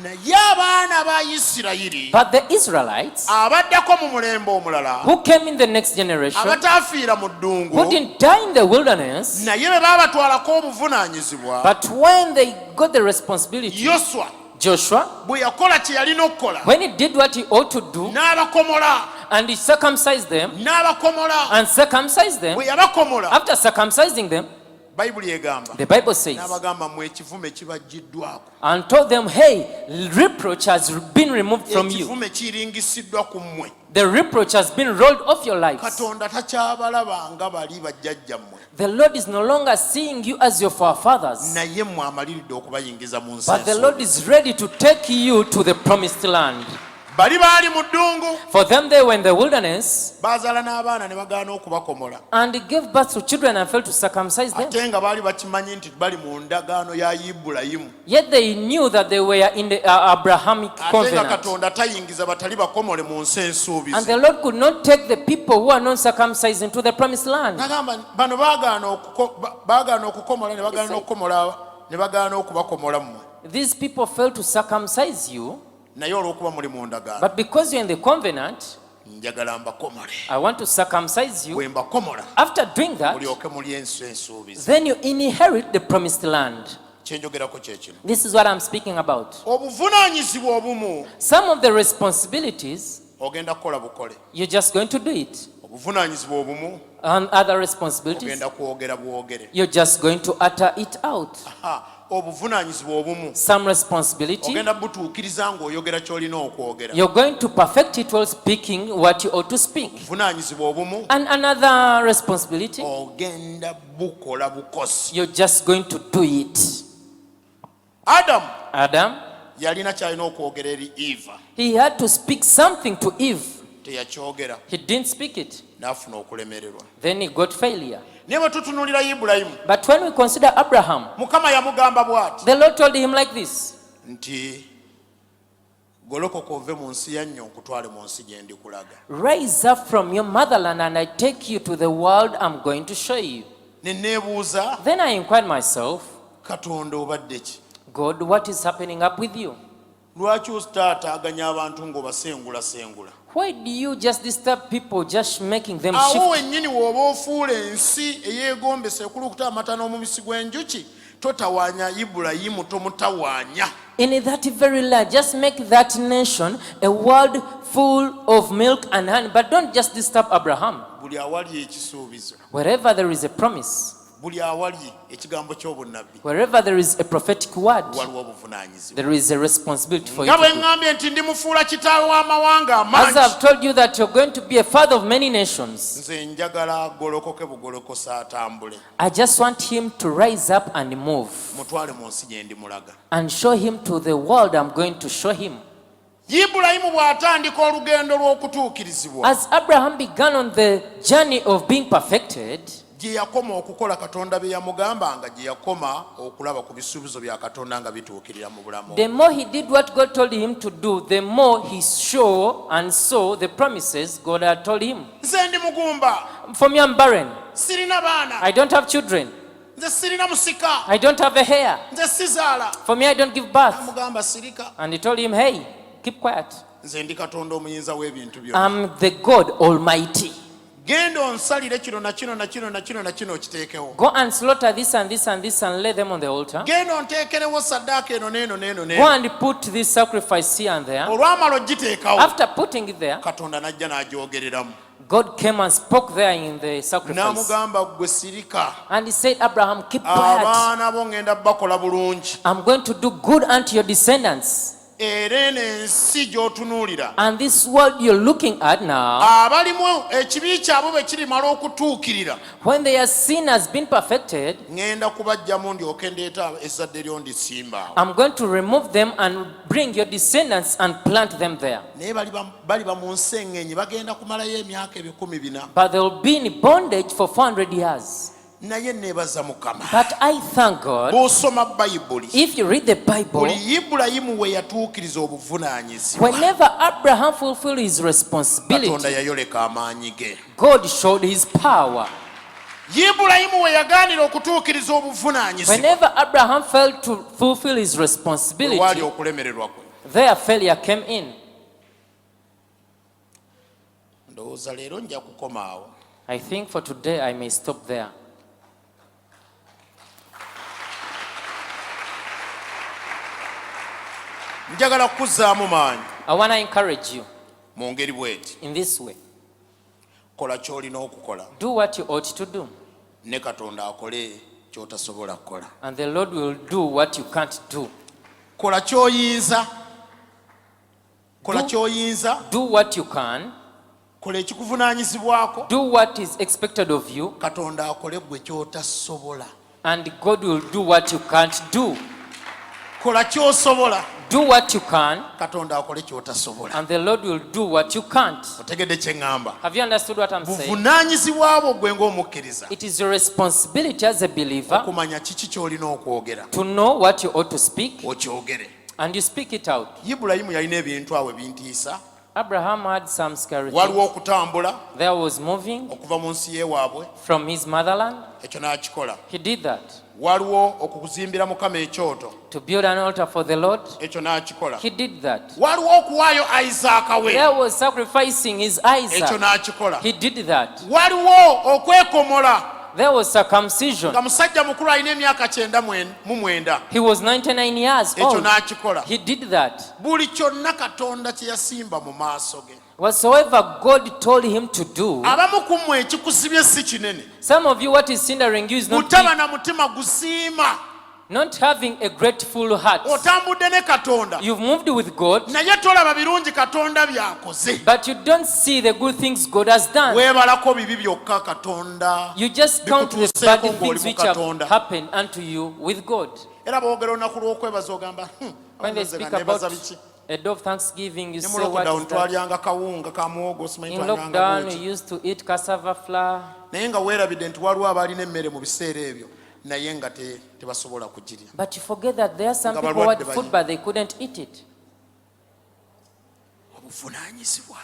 Naye abaana ba Isirayiri
But the Israelites
abaddako mu mulembe omulala
who came in the next generation,
abataafiira mu
who
ddungu,
didn't die in the wilderness,
naye bwe baabatwalako obuvunaanyizibwa,
but when they got the responsibility,
Yoswa
Joshua,
bwe yakola kye yalina okukola
when he did what he ought to do,
n'abakomola
and he circumcised them,
n'abakomola
and circumcised them,
bwe yabakomola
after circumcising them,
bayibuli egamba
the Bible says,
n'abagamba mwe ekivume kibaggiddwako
and told them, hey, reproach has been removed from you.
ekivume kiringisiddwa ku mmwe
The reproach has been rolled off your lives.
katonda takyabalaba nga bali bajjajjammwe
The Lord is no longer seeing you as your forefathers,
naye mmwe amaliridde okubayingiza mu nsi
but the Lord is ready to take you to the promised land.
bali baali mu ddungu
For them, they were in the wilderness
baazaala n'abaana ne bagaana okubakomola
and gave birth to children and failed to circumcise them.
ate nga baali bakimanyi nti bali mu ndagaano ya ibulayimu
Yet they knew that they were in the Abrahamic
ate nga
covenant.
katonda tayingiza batali bakomole mu nsi
And
ensuubizi
the Lord could not take the people who are not circumcised into the promised land.
nagamba bano baagaana okukomola ne bagaana okubakomola mmwe
These people failed to circumcise you,
naye olw'okuba muli mu ndagaano
but because you're in the covenant,
njagala mbakomole
I want to circumcise you.
bwe mbakomola
After doing that,
mulyoke muli ensi ensuubizi
then you inherit the promised land.
kyenjogerako kyekino
This is what I'm speaking about.
obuvunaanyizibwa obumu
Some of the responsibilities,
ogenda kukola bukole
you're just going to do it.
obuvunaanyizibwa obumu
And other responsibilities,
ogenda kwogera bwogere
you're just going to utter it out.
obuvunaanyizibwa obumu
Some responsibility,
ogenda butuukiriza ng'oyogera ky'olina okwogera
you're going to perfect it while speaking what you ought to speak.
obuvunaanyizibwa obumu
And another responsibility,
ogenda bukola bukosi
you're just going to do it.
adamu
Adam,
yalina kyalina okwogera eri eva
he had to speak something to Eve.
teyakyogera
He didn't speak it.
n'afuna okulemererwa
Then he got failure.
naye bwe tutunuulira ibulayimu
But when we consider Abraham,
mukama yamugamba bw'ati
the Lord told him like this,
nti golokoka ove mu nsi yannyo nkutwale mu nsi gye ndikulaga
rise up from your motherland and I take you to the world I'm going to show you.
ne neebuuza
Then I inquired myself,
katonda obadde ki
God, what is happening up with you?
lwaki ositaataaganya abantu ng'obasengula
Why do you just disturb people, just making them
awo
shift?
wennyini w'oba ofuula ensi eyeegombesa ekulukuta amata n'omubisi gw'enjuki totawaanya ibulayimu tomutawaanya
In that very land, just make that nation a world full of milk and honey, but don't just disturb Abraham.
buli awali ekisuubizo
Wherever there is a promise,
buli awali ekigambo ky'obunnabbi
wherever there is a prophetic word,
waliwo obuvunaanyizibwa
there is a responsibility for you
nga bwe
to do.
ŋŋambye nti ndimufuula kitaawe w'amawanga
As
amangi
I've told you that you're going to be a father of many nations,
nze njagala agolokoke bugolokosa atambule
I just want him to rise up and move
mutwale mu nsi gye ndimulaga
and show him to the world I'm going to show him.
ibulayimu bw'atandika olugendo lw'okutuukirizibwa
As Abraham began on the journey of being perfected,
gye yakoma okukola katonda bye yamugambanga gye yakoma okulaba ku bisuubizo bya katonda nga bituukirira mu bulamu
the more he did what God told him to do, the more he saw and saw the promises God had told him.
nze ndi mugumba
For me, I'm barren.
sirina baana
I don't have children.
nze sirina musika
I don't have a hair.
nze sizaala
For me, I don't give birth.
amugamba sirika
And he told him, hey, keep quiet.
nze ndi katonda omuyinza w'ebintu byonna
I'm the God Almighty.
genda onsalire kino na kino na kino na kino na kino okiteekewo
Go and slaughter this and this and this and lay them on the altar.
genda onteekerewo saddaaka eno n'eno n'eno
Go
n'eno
and put this sacrifice here and there.
olwamala ogiteekawo
After putting it there,
katonda n'ajja n'agyogereramu
God came and spoke there in the sacrifice.
n'amugamba gwe sirika
And he said, Abraham, keep quiet.
abaana bo ngenda bakola bulungi
I'm going to do good unto your descendants.
era eno ensi gy'otunuulira
And this world you're looking at now,
abalimu ekibi kyabwe bwe kirimala okutuukirira
when their sin has been perfected,
ŋŋenda kubajjamu ndyoke ndeeta ezzadde lyo ndisimba awo
I'm going to remove them and bring your descendants and plant them there.
naye baliba mu nsi eŋŋenye bagenda kumalayo emyaka 1,400
But they will be in bondage for 400 years.
naye neebaza mukama
But I thank God,
bw'osoma bayibuli
if you read the Bible,
buli ibulayimu we yatuukiriza obuvunaanyizibwa
whenever Abraham fulfilled his
katonda
responsibility,
yayoleka amaanyi ge
God showed his power.
ibulayimu we yagaanira okutuukiriza obuvunaanyizibwa
Whenever Abraham failed to fulfill his
waali
responsibility,
okulemererwa kwe
their failure came in.
ndowooza leero nja kukoma awo
I think for today I may stop there.
njagala kukuzzaamu maanyi
I want to encourage you
mu ngeri bw'eti.
in this way.
Kola ky'olina okukola
Do what you ought to do,
ne Katonda akole ky'otasobola kukola.
and the Lord will do what you can't do.
Kola ky'oyinza, kola ky'oyinza,
Do what you can.
kola ekikuvunaanyizibwako.
Do what is expected of you,
Katonda akole gwe ky'otasobola.
and God will do what you can't do.
Kola ky'osobola,
Do what you can,
Katonda akole ky'otasobola.
and the Lord will do what you can't.
Otegedde kye ŋŋamba?
Have you understood what I'm saying?
Buvunaanyizibwa bwo gwe ng'omukkiriza
It is your responsibility as a believer
okumanya kiki ky'olina okwogera,
to know what you ought to speak,
okyogere.
and you speak it out.
Ibulayimu yalina ebintu awo ebintiisa.
Abraham had some scary
Waliwo
things.
okutambula
There was moving
okuva mu nsi y'ewaabwe,
from his motherland.
ekyo n'akikola.
He did that.
Waliwo okuzimbira Mukama ekyoto,
To build an altar for the Lord.
ekyo n'akikola.
He did that.
Waliwo okuwaayo Isaaka we,
There was sacrificing his Isaac.
ekyo n'akikola.
He did that.
Waliwo okwekomola
There was circumcision.
nga musajja mukulu alina emyaka 99.
He was 99 years
Ekyo
old.
n'akikola.
He did that.
Buli kyonna Katonda kye yasimba mu maaso ge.
Whatsoever God told him to do,
Abamu ku mmwe ekikusibye si kinene.
some of you, what is hindering you is not
Butaba na mutima gusiima.
not having a grateful heart.
Otambudde ne Katonda
You've moved with God,
naye tolaba birungi Katonda by'akoze.
but you don't see the good things God has done.
Weebalako bibi byokka Katonda.
You just count the bad
Bikutuuseeko ng'oli
things
mu
which have
Katonda.
happened unto you with God.
Era boogera olunaku lw'okwebaza ogamba
When they
"Nze
speak
nga neebaza
about
biki?"
a day of Thanksgiving, you
Ne mu
say, what
lockdown
is that?
twalyanga kawunga ka muwogo, simanyi
In
twanyanga
lockdown,
bweki.
we used to eat cassava flour.
Naye nga weerabidde nti waliwo abalina emmere mu biseera ebyo naye nga tebasobola kugirya.
But you forget that there are some
Nga
people who had
balwadde
food,
bali.
but they couldn't eat it.
Obuvunaanyizibwa,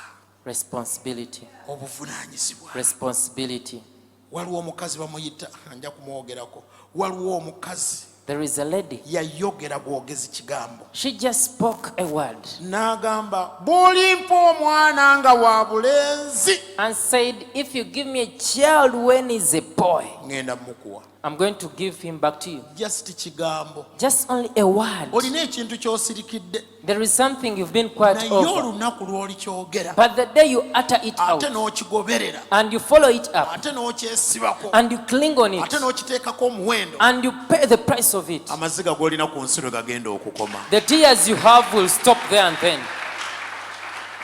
Responsibility.
obuvunaanyizibwa.
Responsibility.
Waliwo omukazi bamuyita, nja kumwogerako. Waliwo omukazi
There is a lady.
yayogera bwogezi kigambo.
She just spoke a word
N'agamba bw'olimpa omwana nga wa bulenzi
and said, if you give me a child when he's a boy,
ŋŋenda mukuwa.
I'm going to give him back to you.
Just kigambo.
Just only a word.
Olina ekintu ky'osirikidde
There is something you've been quiet
naye
over.
olunaku lw'olikyogera
But the day you utter it out
ate n'okigoberera
and you follow it up
ate n'okyesibako
and you cling on it
ate n'okiteekako omuwendo,
and you pay the price of it,
amaziga g'olina ku nsi lwe gagenda okukoma.
the tears you have will stop there and then.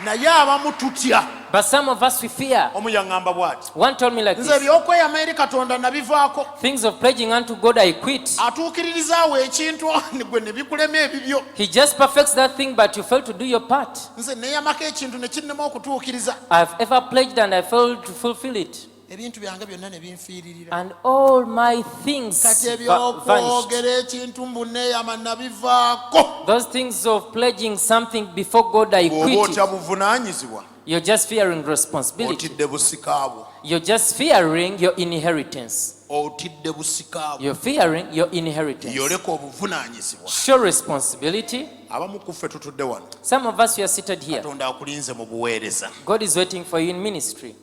Naye abamu tutya.
But some of us we fear.
Omu yaŋŋamba bw'ati,
One told me like
nze
this:
ebyokweyama eri Katonda nabivaako.
things of pledging unto God I quit.
Atuukiririzaawo ekintu gwe ne bikulema ebibyo.
He just perfects that thing, but you fail to do your part.
Nze neeyamako ekintu ne kinnema okutuukiriza.
I've ever pledged and I failed to fulfill it,
Ebintu byange byonna ne binfiiririra.
and all my things
Kati
vanished.
ebyokwogera ekintu mbu neeyama nabivaako.
Those things of pledging something before God I
Bw'oba
quit
otya
it.
buvunaanyizibwa,
You're just fearing responsibility.
otidde busika bwo.
You're just fearing your inheritance.
Otidde busika bwo.
You're fearing your inheritance.
Yoleka obuvunaanyizibwa.
Show responsibility.
Abamu ku ffe tutudde wano.
Some of us, we are seated here.
Katonda akulinze mu buweereza.
God is waiting for you in ministry.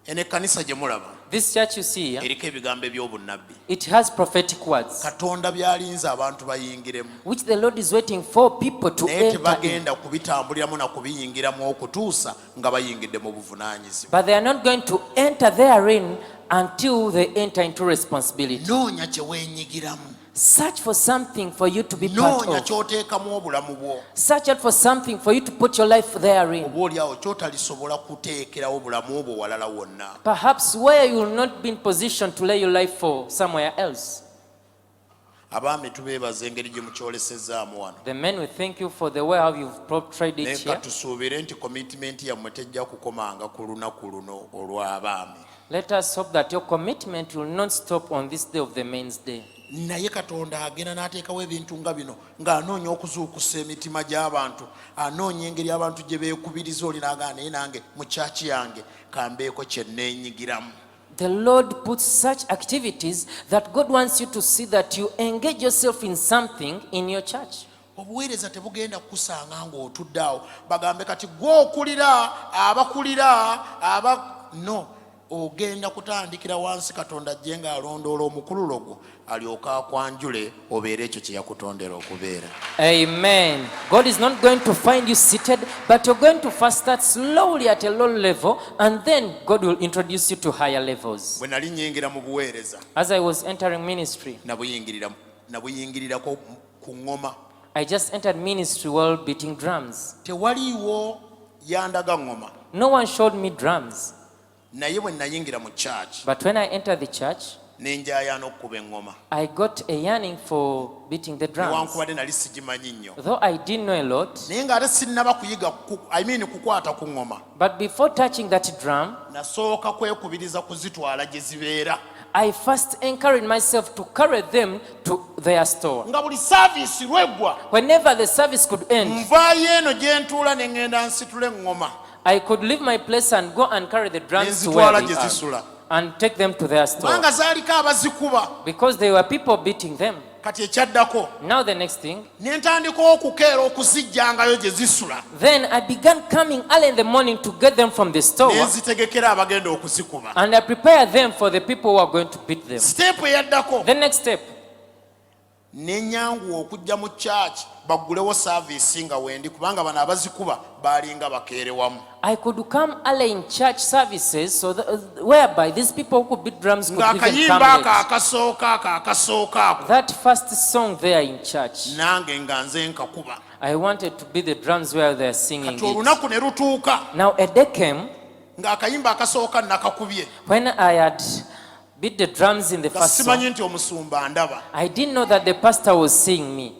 Eno ekkanisa gye mulaba
This church you see here,
eriko ebigambo eby'obunnabbi.
it has prophetic words,
Katonda by'alinze abantu bayingiremu.
which the Lord is waiting for people to
Naye
enter in.
tebagenda kubitambuliramu na kubiyingiramu okutuusa nga bayingidde mu buvunaanyizibwa.
But they are not going to enter therein until they enter into responsibility.
Noonya kye weenyigiramu.
Search for something for you to be part
Noonya
of.
ky'oteekamu obulamu bwo.
Search out for something for you to put your life therein.
Oba oliawo ky'otalisobola kuteekerawo obulamu obwo walala wonna.
Perhaps where you will not be in position to lay your life for somewhere else.
Abaami tubeebaza engeri gye mukyolesezaamu wano.
The men will thank you for the way how you've portrayed
Naye
it
ka
here.
tusuubire nti commitment yammwe tejja kukomanga ku lunaku luno olw'abaami.
Let us hope that your commitment will not stop on this day of the men's day.
Naye Katonda agenda n'ateekawo ebintu nga bino ng'anoonya okuzuukusa emitima gy'abantu, anoonya engeri abantu gye beekubiriza, oli n'agamba naye nange mu kyaki yange kambeeko kye neenyigiramu.
The Lord puts such activities that God wants you to see that you engage yourself in something in your church.
Obuweereza tebugenda kukusanga ng'otudde awo bagambe kati gwe okulira abakulira no, ogenda kutandikira wansi katonda ajje ng'alondoola omukululo gwo alyoka akwanjule obeere ekyo kye yakutondera okubeera.
Amen. God is not going to find you seated, but you're going to first start slowly at a low level, and then God will introduce you to higher levels.
Bwe nali nnyingira mu buweereza
As I was entering ministry,
nabuyingirirako ku ŋŋoma.
I just entered ministry while beating drums.
Tewaliiwo yandaga ŋŋoma.
No one showed me drums.
Naye bwe nayingira mu church
But when I entered the church,
n'enjayaana okukuba eŋŋoma.
I got a yearning for beating the drums.
Newankubadde nali sigimanyi nnyo.
Though I didn't know a lot,
Naye ng'ate sinnaba kuyiga kukwata ku ŋŋoma.
but before touching that drum,
Nasooka kwekubiriza kuzitwala gye zibeera.
I first encouraged myself to carry them to their store.
Nga buli saaviisi lw'eggwa
Whenever the service could end,
nvaayo eno gye ntuula ne ŋŋenda nsitula eŋŋoma.
I could leave my place and go and carry the drums to where
Nenzitwala
they
gye
are
zisula.
and take them to their store.
Kubanga zaaliko abazikuba.
Because there were people beating them.
Kati ekyaddako
Now the next thing,
ne ntandika okukeera okuzijjangayo gye zisula.
then I began coming early in the morning to get them from the store,
Ne nzitegekera abagenda okuzikuba.
and I prepared them for the people who are going to beat them.
Siteepu eyaddako
The next step,
ne nyanguwa okujja mu church baggulewo saaviisi nga wendi kubanga bano abazikuba baalinga bakeere wamu.
I could come early in church services so that, whereby these people who could beat drums could even come
Ng'akayimba ako
late.
akasooka ako
That first song there in church,
nange nga nze nkakuba.
I wanted to beat the drums while they're singing
Kati
it.
olunaku ne lutuuka
Now a day came
ng'akayimba akasooka nakakubye.
when I had beat the drums in the
Nga
first song.
simanyi nti omusumba ndaba.
I didn't know that the pastor was seeing me.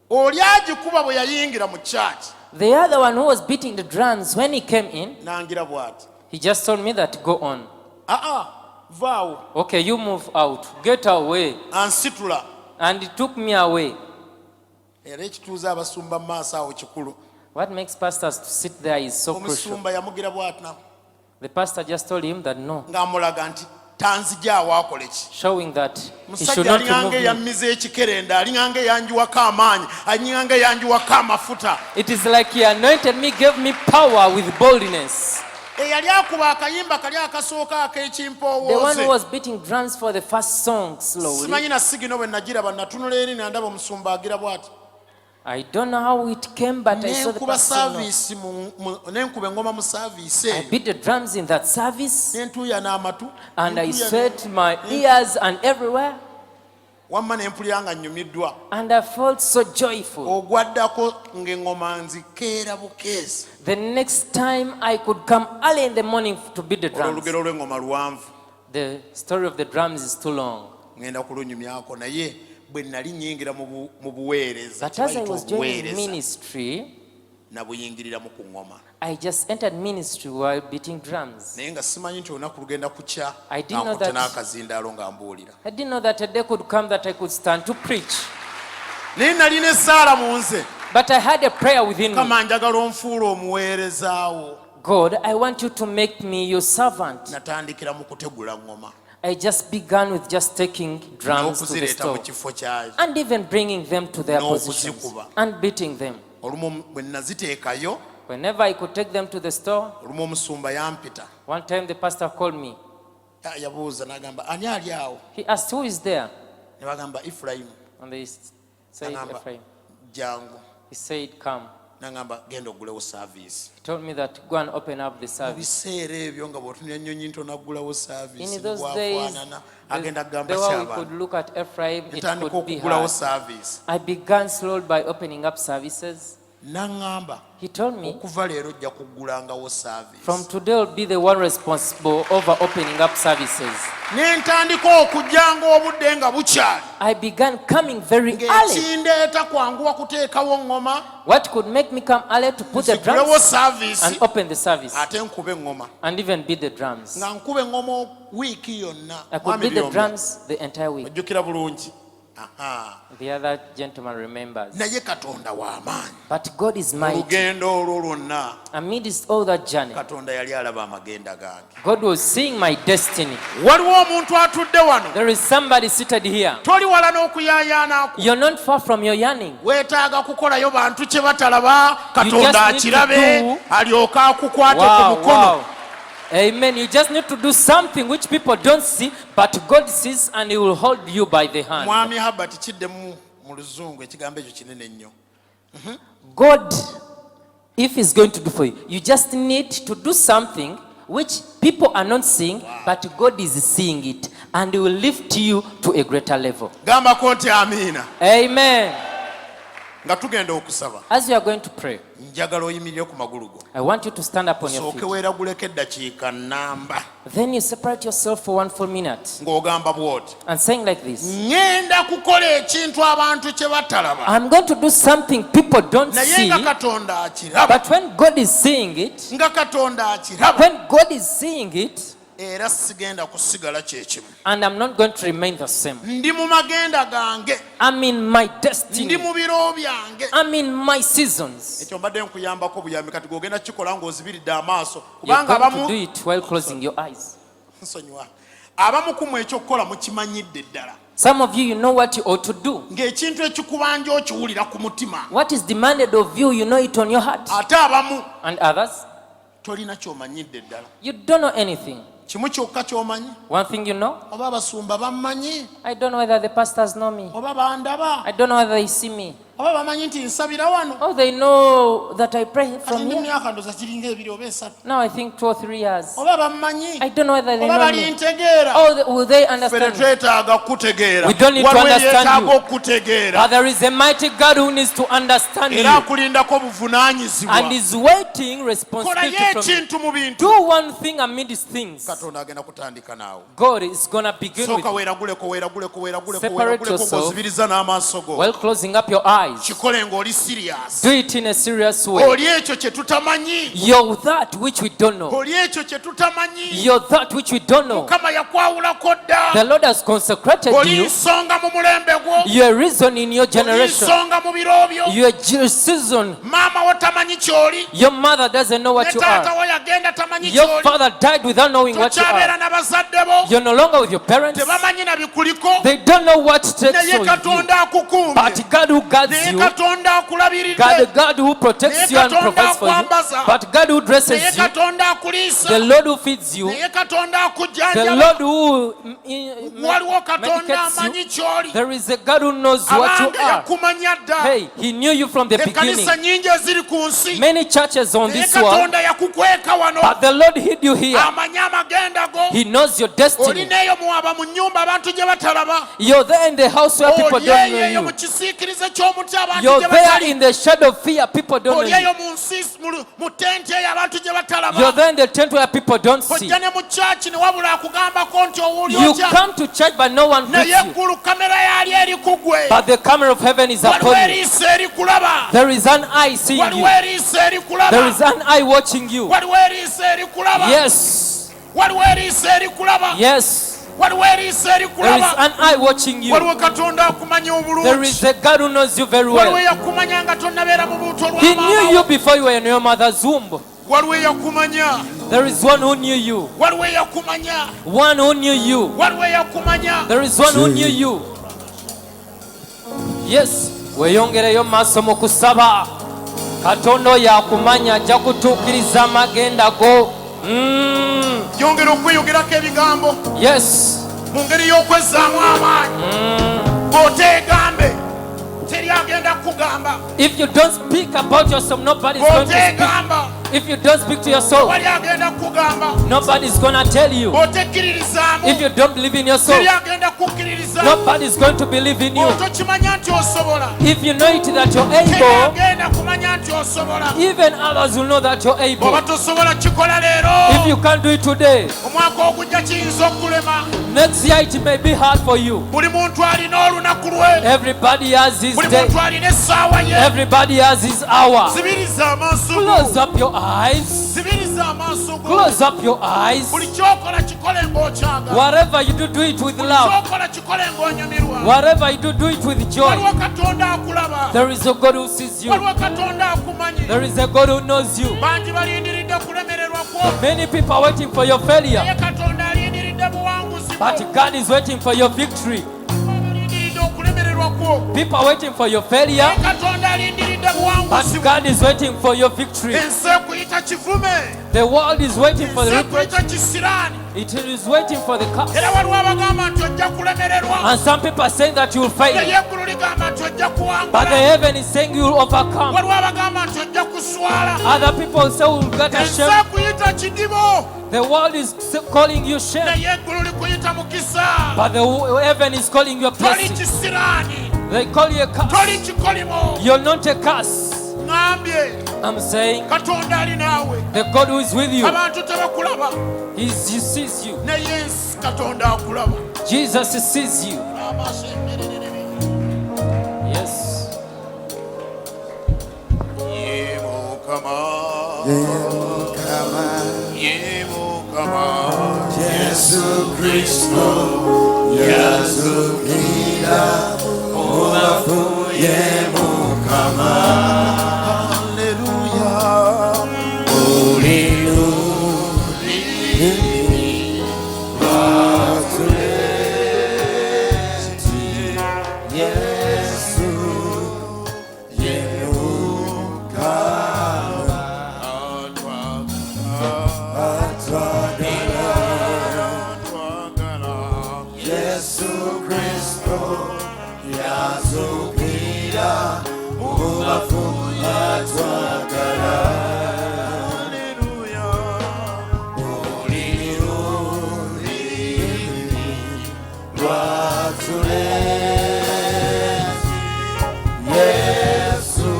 Oli agikuba bwe yayingira mu church
The other one who was beating the drums, when he came in,
nangira bw'ati.
he just told me that go on.
Vaawo
Okay, you move out. Get away.
ansitula.
And he took me away.
Era ekituuza abasumba mu maaso awo kikulu.
What makes pastors to sit there is so crucial.
Omusumba yamugira bw'atna
The pastor just told him that no,
ng'amulaga nti tanzijaawo akole ki.
showing that he should
Musajja
not
alinganga
remove me.
eyammiza ekikerenda, alinganga eyanjiwako amaanyi, alinganga eyanjiwako amafuta.
It is like he anointed me, gave me power with boldness.
Eyali akuba akayimba kali akasooka
The one who
ak'ekimpowooze.
was beating drums for the first song slowly.
Simanyi na sigino bwe nagiraba natunula eri nandaba omusumba agira bw'ati.
I don't know how it came, but I saw the
Nenkuba
pastor. No.
saaviisi nenkuba engoma mu saaviisi
I
eyo.
beat the drums in that service,
Nentuuya n'amatu.
and I
nentuuya
sweat my ears and everywhere,
wamma ne mpulira nga nnyumiddwa.
and I felt so joyful.
Ogwaddako ng'eŋŋoma nzikeera bukeezi.
The next time I could come early in the morning to beat the
Olwo
drums.
olugero lw'eŋŋoma luwanvu.
The story of the drums is too long.
Ngenda kulunyumyako naye bwe nali nnyingira mu buweereza.
But as I
Tebayita
was joining
obuweereza.
ministry,
Nabuyingiriramu ku ŋŋoma.
I just entered ministry while beating drums.
Naye nga simanyi nti olunaku lugenda kukya
I didn't know
ankutte
that-
n'akazindaalo nga mbuulira.
I didn't know that a day could come that I could stand to preach.
Naye nalina essaala mu nze.
But I had a prayer within me.
Kama njagala onfuula omuweerezaawo.
God, I want you to make me your servant.
Natandikira mu kutegula ŋŋoma.
I just began with just taking drums to the
N'okuzireeta mu
store
kifo kyayo.
and even bringing them to their
No
positions
kuzikuba.
and beating them.
Olumu bwe naziteekayo,
Whenever I could take them to the store,
olumu omusumba yampita.
one time the pastor called me.
Yabuuza n'agamba ani ali awo?
He asked, who is there?
Ne bagamba Efulayimu.
And they said,
N'agamba
Ephraim.
jangu.
He said, come.
N'agamba genda ogulewo saaviisi.
He told me that go and open up the
Mu
service.
biseera ebyo nga bw'otunula ennyonyi ntono aggulawo saaviisi
In those days,
bw'afaanana agenda
the
kugamba
way we
ky'abantu.
could look at Ephraim, it
Ntandika
could be
okuggulawo
hard.
saaviisi.
I began slowly by opening up services.
N'aŋŋamba
He told me,
okuva leero ojja kuggulangawo
from
saaviisi.
today I'll be the one responsible over opening up services.
Ne ntandika okujjanga obudde nga bukyali.
I began coming very early.
Ng'ekindeeta kwanguwa kuteekawo ŋŋoma,
What could make me come early to put the
nzigulewo
drums
saaviisi,
and open the service
ate nkube eŋŋoma.
and even beat the drums?
Nga nkuba eŋŋoma wiiki yonna.
I could
Mwami
beat the
Byombi,
drums the entire week.
ojjukira bulungi. Aha.
The other gentleman remembers.
Naye Katonda w'amaanyi.
But God is mighty.
Olugendo olwo lwonna
Amidst all that journey,
Katonda yali alaba amagenda gange.
God was seeing my destiny.
Waliwo omuntu atudde wano.
There is somebody seated here.
Toli wala n'okuyaayaana ku.
You're not far from your yearning.
Weetaaga kukolayo bantu kye batalaba,
You just
Katonda
need to
akirabe,
do-
alyoke akukwate ku
Wow,
mukono.
wow. Amen. You just need to do something which people don't see, but God sees and He will hold you by the hand.
Mwami Habert kidde mu luzungu ekigambo ekyo kinene nnyo.
God, if He's going to do for you, you just need to do something which people are not seeing, but God is seeing it, and He will lift you to a greater level.
Gambako nti amiina.
Amen.
Nga tugenda okusaba.
As you are going to pray,
Njagala oyimirire ku magulu go.
I want you to stand up on your
Sooke
feet.
weeraguleko eddakiika nnamba.
Then you separate yourself for 1 full minute
Ng'ogamba bw'oti.
and saying like this:
Ngenda kukola ekintu abantu kye batalaba.
I'm going to do something people don't
Naye
see,
nga Katonda akiraba.
but when God is seeing it,
Nga Katonda akiraba.
when God is seeing it,
Era sigenda kusigala kye kimu.
and I'm not going to remain the same.
Ndi mu magenda gange.
I'm in my
Ndi
destiny.
mu biro byange.
I'm in my seasons.
Ekyo mbadde nkuyambako buyambi kati gw'ogenda kikola ng'ozibiridde amaaso.
You're
Kubanga
going to
abamu
do it while closing your eyes.
nsonyiwa. Abamu ku mmwe ekyokukola mukimanyidde ddala.
Some of you know what you ought to do.
Ng'ekintu ekikubanja okiwulira ku mutima.
What is demanded of you, you know it on your heart.
Ate abamu
And others,
tolina ky'omanyidde ddala.
you don't know anything.
Kimu kyokka ky'omanyi.
One thing you know,
Oba abasumba bammanyi.
I don't know whether the pastors know me.
Oba bandaba.
I don't know whether they see me.
Oba bamanyi nti nsabira wano.
Oh, they know that I pray
Kati
from
ndi
here.
myaka ndoza kiringa ebiri oba esatu.
Now I think 2 or 3 years.
Oba bammanyi.
I don't know whether they
Oba
know me.
balintegeera.
Oh, will they
Fere
understand me?
twetaaga kutegeera.
We don't need to
Waliwo
understand
ebyetaaga
you.
okutegeera.
But there is a mighty God who needs to understand
Era
you
akulindako buvunaanyizibwa.
and is waiting responsibility
Kolayo
from you.
ekintu mu bintu.
Do one thing amidst things.
Katonda agenda kutandika naawe.
God is going to begin with
Sooka
you.
weeraguleko
Separate yourself.
ng'ozibiriza n'amaaso go.
While closing up your eyes,
Kikole ng'oli serious.
do it in a serious way.
Oli ekyo kye tutamanyi.
You're that which we don't know.
Oli ekyo kye tutamanyi.
You're that which we don't know.
Mukama yakwawulako dda.
The Lord has consecrated
Oli
you.
nsonga mu mulembe gwo.
You're a reason in your
Oli
generation.
nsonga mu biro byo.
You're a season.
Maama wo tamanyi ky'oli.
Your mother doesn't know
Ne
what you
taata
are.
wo yagenda tamanyi
Your
ky'oli.
father died without knowing what you
Tokyabeera
are.
na bazadde bo.
You're no longer with your parents.
Tebamanyi na bikuliko.
They don't know what takes
Naye
on you.
Katonda akukuumye.
But God who guards
Naye
you,
Katonda akulabiridde.
God who protects you and provides for you, but God who
Naye
dresses you,
Katonda akuliisa.
the Lord who feeds you,
Naye Katonda
the
akujjanjaba.
Lord who
Waliwo Katonda
medicates
amanyi
you.
ky'oli.
There is a God who knows what you
Abange
are.
yakumanya dda.
Hey, He knew you from the beginning.
Ekkanisa nnyingi eziri ku nsi.
Many churches on
Naye
this world,
Katonda yakukweka wano.
but the Lord hid you here.
Amanyi amagenda go.
He knows your destiny.
Olineeyo muwaba mu nnyumba abantu gye batalaba.
You're there in the house where people don't
Olyeyo
know
mu
you.
kisiikirize ky'omuti abantu
You're
gye
there
batali.
in the shadow of fear, people don't know you.
Olyeyo mu tenti eyo abantu gye
You're
batalaba.
there in the tent where people don't see.
Ojja ne mu kyaki ne wabula akugambako nti owuli
You
otya.
come to church, but no one greets
Naye
you.
eggulu kamera yali eri ku gwe.
But the camera of heaven is
Waliwo
upon you.
eriiso eri kulaba.
There is an eye seeing
Waliwo
you.
eriiso eri
There is
kulaba.
an eye watching you.
Waliwo eriiso eri kulaba.
Yes.
Waliwo eriiso eri kulaba.
Yes.
Waliwo eriiso eri
There is
kulaba.
an eye watching you.
Waliwo Katonda akumanya
There is
obulungi.
a God who knows you very
Waliwo
well.
eyakumanya nga tonnabeera mu buuto
He knew you
lw'amaama.
before you were in your mother's womb.
Waliwo eyakumanya.
There is one who knew you.
Waliwo eyakumanya.
One who knew you.
Waliwo eyakumanya.
There is one who knew you. Yes. Weeyongereyo mu maaso mu kusaba. Katonda oyo akumanya ajja kutuukiriza amagenda go.
Yongera okweyogerako ebigambo
Yes.
mu ngeri y'okwezzaamu amaanyi. Bw'oteegambe teri agenda kukugamba.
If you don't speak about yourself, nobody's going to speak.
Bw'oteegamba
If you don't speak to yourself,
wali agenda kukugamba.
nobody's going to tell you.
Bw'otekkiririzaamu
If you don't believe in yourself,
teri agenda kukkiririzaamu.
nobody's going to believe in you.
Bw'otokimanya nti osobola
If you know it that you're
teri
able,
agenda kumanya nti osobola.
even others will know that you're able.
Bw'oba tosobola kikola
If
leero,
you can't do it today,
omwaka ogujja kiyinza okulema.
next year it may be hard for you.
Buli muntu alina olunaku lwe.
Everybody has his
Buli
day.
muntu alina essaawa ye.
Everybody has his hour.
Zibiriza amaaso go.
Close up your eyes.
Zibiriza amaaso go.
Close up your eyes.
Buli kyokola kikole ng'okyaga.
Whatever you do, do it with
Buli
love.
kyokola kikole ng'onyumirwa.
Whatever you do, do it with joy.
Waliwo Katonda akulaba.
There is a God who sees you.
Waliwo Katonda akumanyi.
There is a God who knows you.
Bangi balindiridde kulemererwa kwo.
Many people are waiting for your
Naye
failure,
Katonda alindiridde buwanguzi bwo.
but God is waiting for your victory.
Alindiridde okulemererwa kwo.
People are waiting for your failure,
Naye Katonda alindiridde balinda buwanguzi
But God is waiting for your victory.
ensi ekuyita kivume
The world is waiting for the
ensi
reproach.
ekuyita kisiraani
It is waiting for the curse.
era waliwo abagamba nti ojja kulemererwa
And some people are saying that you will fail.
naye eggulu ligamba nti ojja
But the
kuwangula
heaven is saying you will overcome.
waliwo abagamba nti ojja kuswala
Other people say we will get
ensi
ashamed.
ekuyita kidibo
The world is calling you shame.
naye eggulu likuyita mukisa
But the heaven is calling you a
toli
blessing.
kisiraani
They call you a curse.
toli kikolimo
You're not a curse.
ŋambye
I'm saying
katonda ali naawe
the God who is with you,
abantu tebakulaba
he sees you.
naye ensi katonda akulaba
Jesus sees you. Yes.
ye mukama ye mukama
Yesu Kristo yazukira uwafuye mukama haleluya ulilulimi watuleti Yesu yemukama atwagala Yesu Kristo yazukira ubafu atwagala haleluya ulilulimi rwatulezi Yesu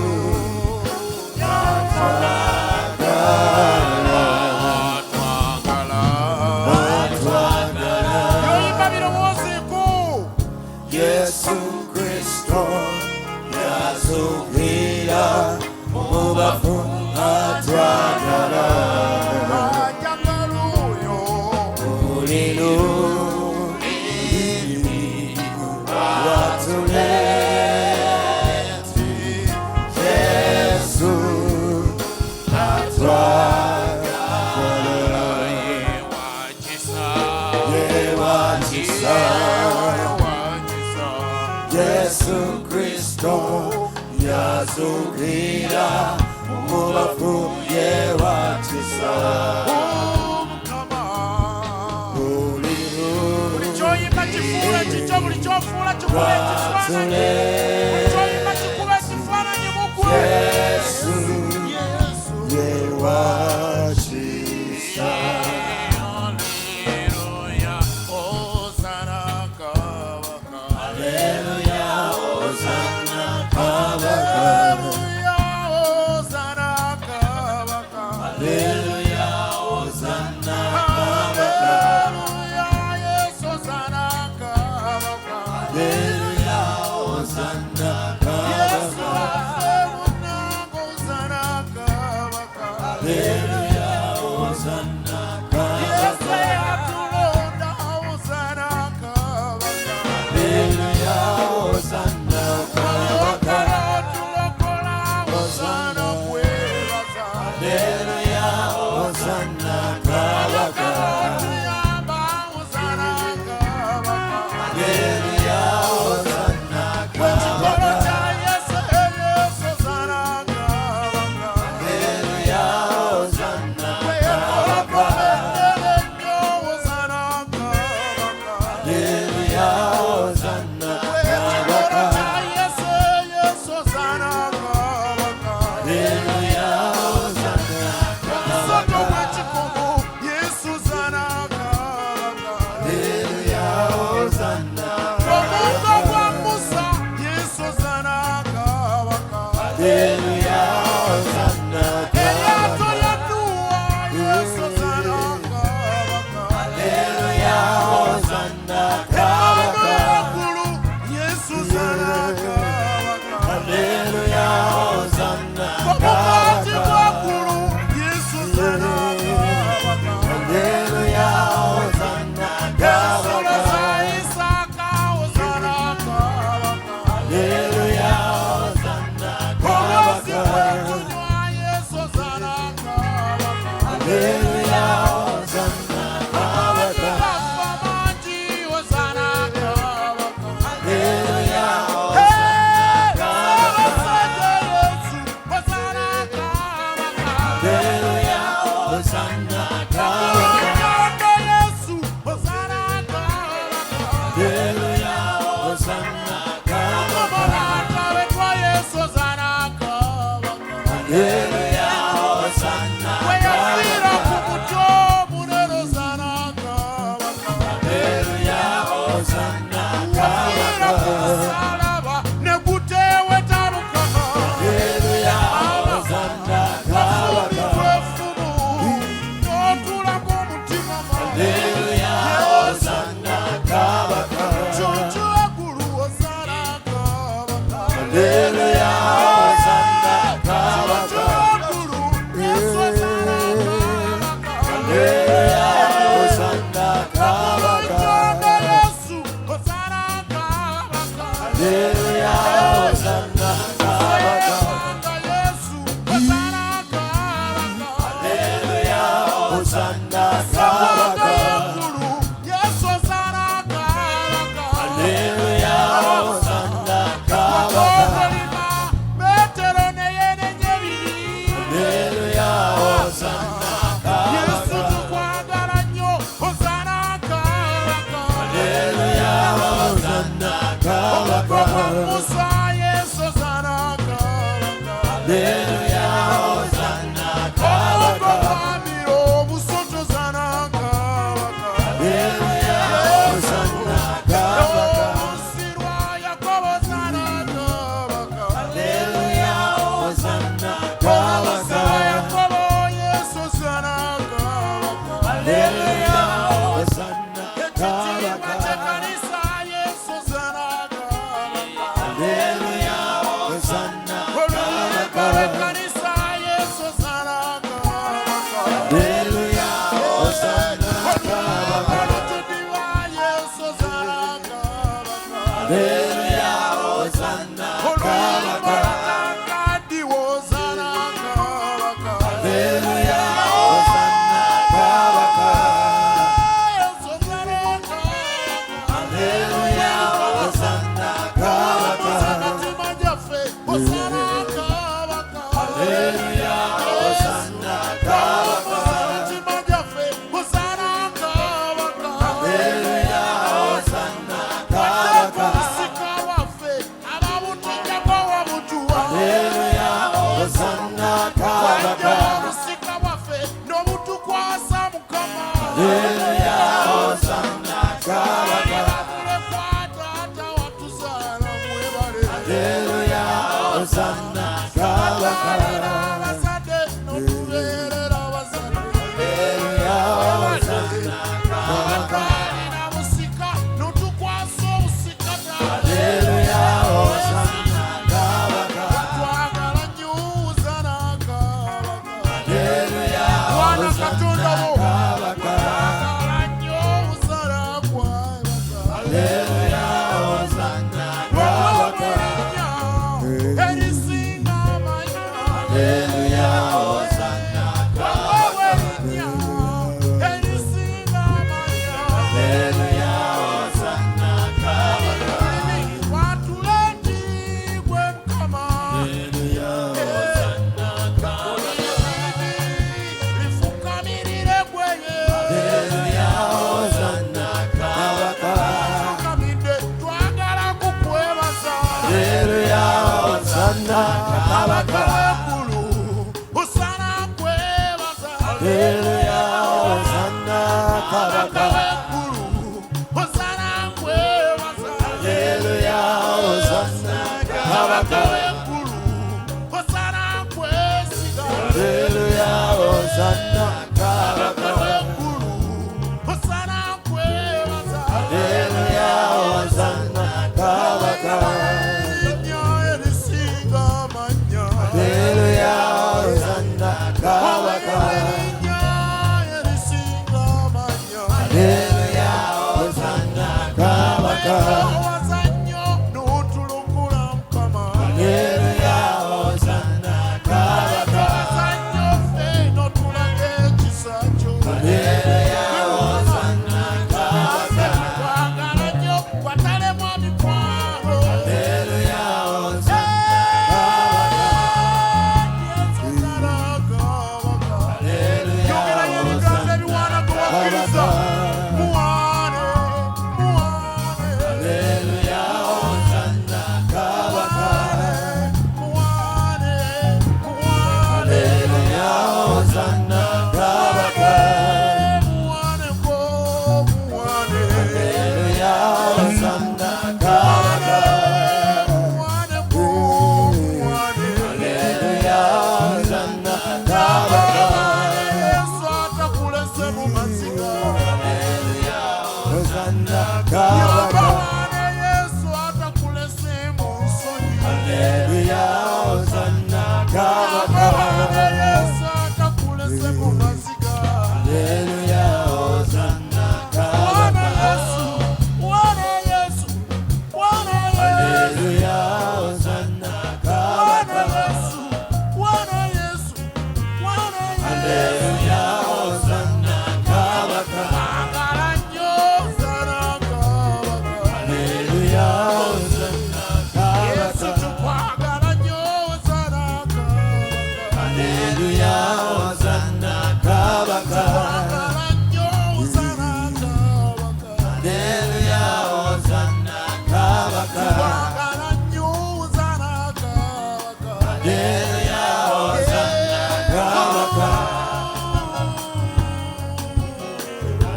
yoyimba birowooziku
Yesu Kristo yazukira mubafu atwagala
ajagala oyo
ulilulimi rwatuleti Yesu atwagala yewakisa Yesu Kristo yazukira mubafu yewakisa
buli kyoyimba kifuula ekikyo buli kyofuula kikuba ekifaananyi buli kyoyimba kikuba ekifaananyi mugwe
Yesu yewakisa Haleluya Hosanna kabaka Haleluya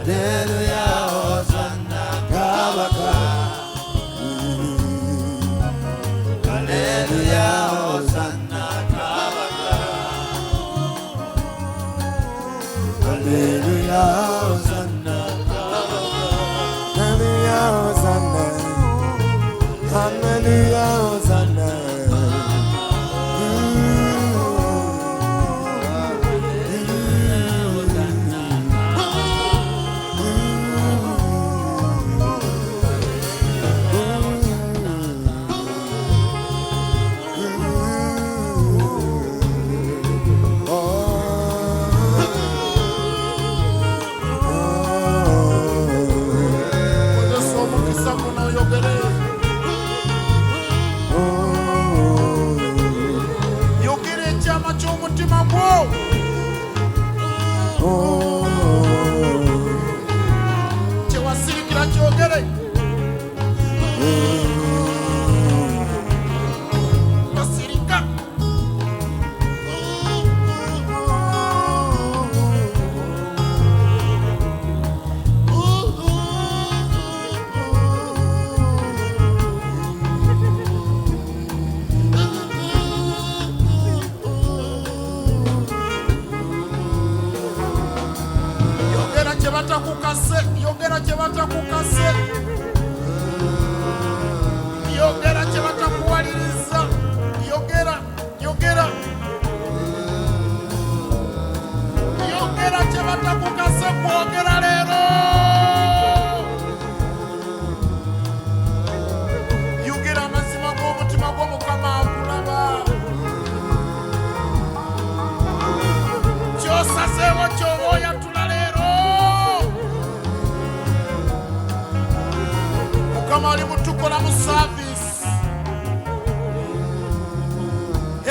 Haleluya, Hosanna, Kabaka. Haleluya, Hosanna, Kabaka. Haleluya, Hosanna, Kabaka. Haleluya, Hosanna. Haleluya, Hosanna.
Yogera kyebatakukase, yogera kyebatakuwaliriza, yogera kyebatakukase kwogera leero. Yogera amazima g'omutima gwo Mukama akulaba. Kyosazeewo ky'oba oyatula leero. Mukama ali mutukola mu service.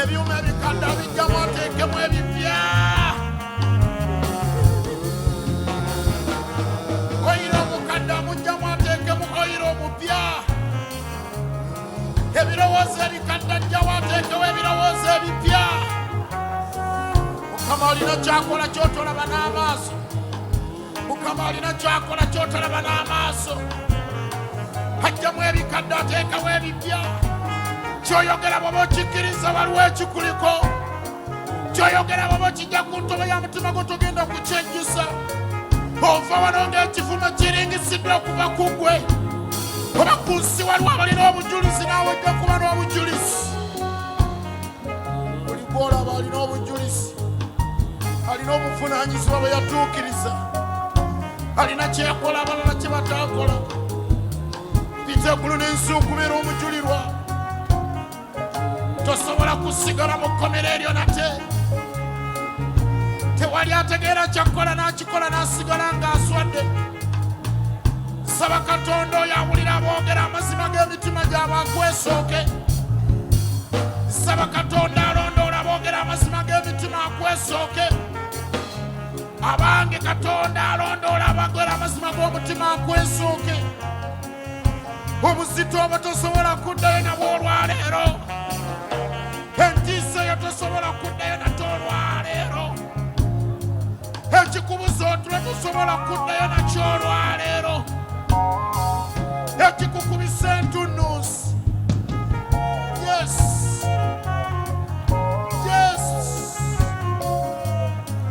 Ebyuma ebikadde abijjamu ateekemu ebipya. Oyiro omukadde amugjamu ateekemu oyiro omupya. Ebirowoozo ebikadde ajjamu ateekewo ebirowoozo ebipya. Mukama alina kyakola ky'otolaba n'amaaso. Mukama alina kyakola ky'otolaba n'amaaso. Hajjamu ebikadde ateekawo ebipya. Kyoyogera bw'oba okikkiriza waliwo ekikuliko. Kyoyogera bw'oba okijja ku ntobo ya mutima gwo togenda kukyejjusa. Ova wano ng'ekifumo kiringisiddwa okuva ku ggwe. Oba ku nsi waliwo abalina obujulizi naawe ojja kuba n'obujulizi. Buli gw'olaba alina obujulizi. Alina obuvunaanyizibwa bwe yatuukiriza. Alina kyeyakola abalala kye bataakola. Pita eggulu n'ensi okubeera omujulirwa. Tosobola kusigala mu kkomera eryo nate. Tewali ategeera kyakkola n'akikola n'asigala ng'aswadde. Saba Katonda oyo awulira aboogera amazima g'emitima gyabwe akwesooke. Saba Katonda alondoola aboogera amazima g'emitima akwesooke. Abange Katonda alondoola aboogera amazima g'omutima akwesooke. Obuzito obwo tosobola kuddayo nabwo olwaleero. Entiisa yo tosobola kuddayo nate olwaleero. Ekikubuza otule tosobola kuddayo nakyo olwaleero. Ekikukubisa entunnunsi. Yes.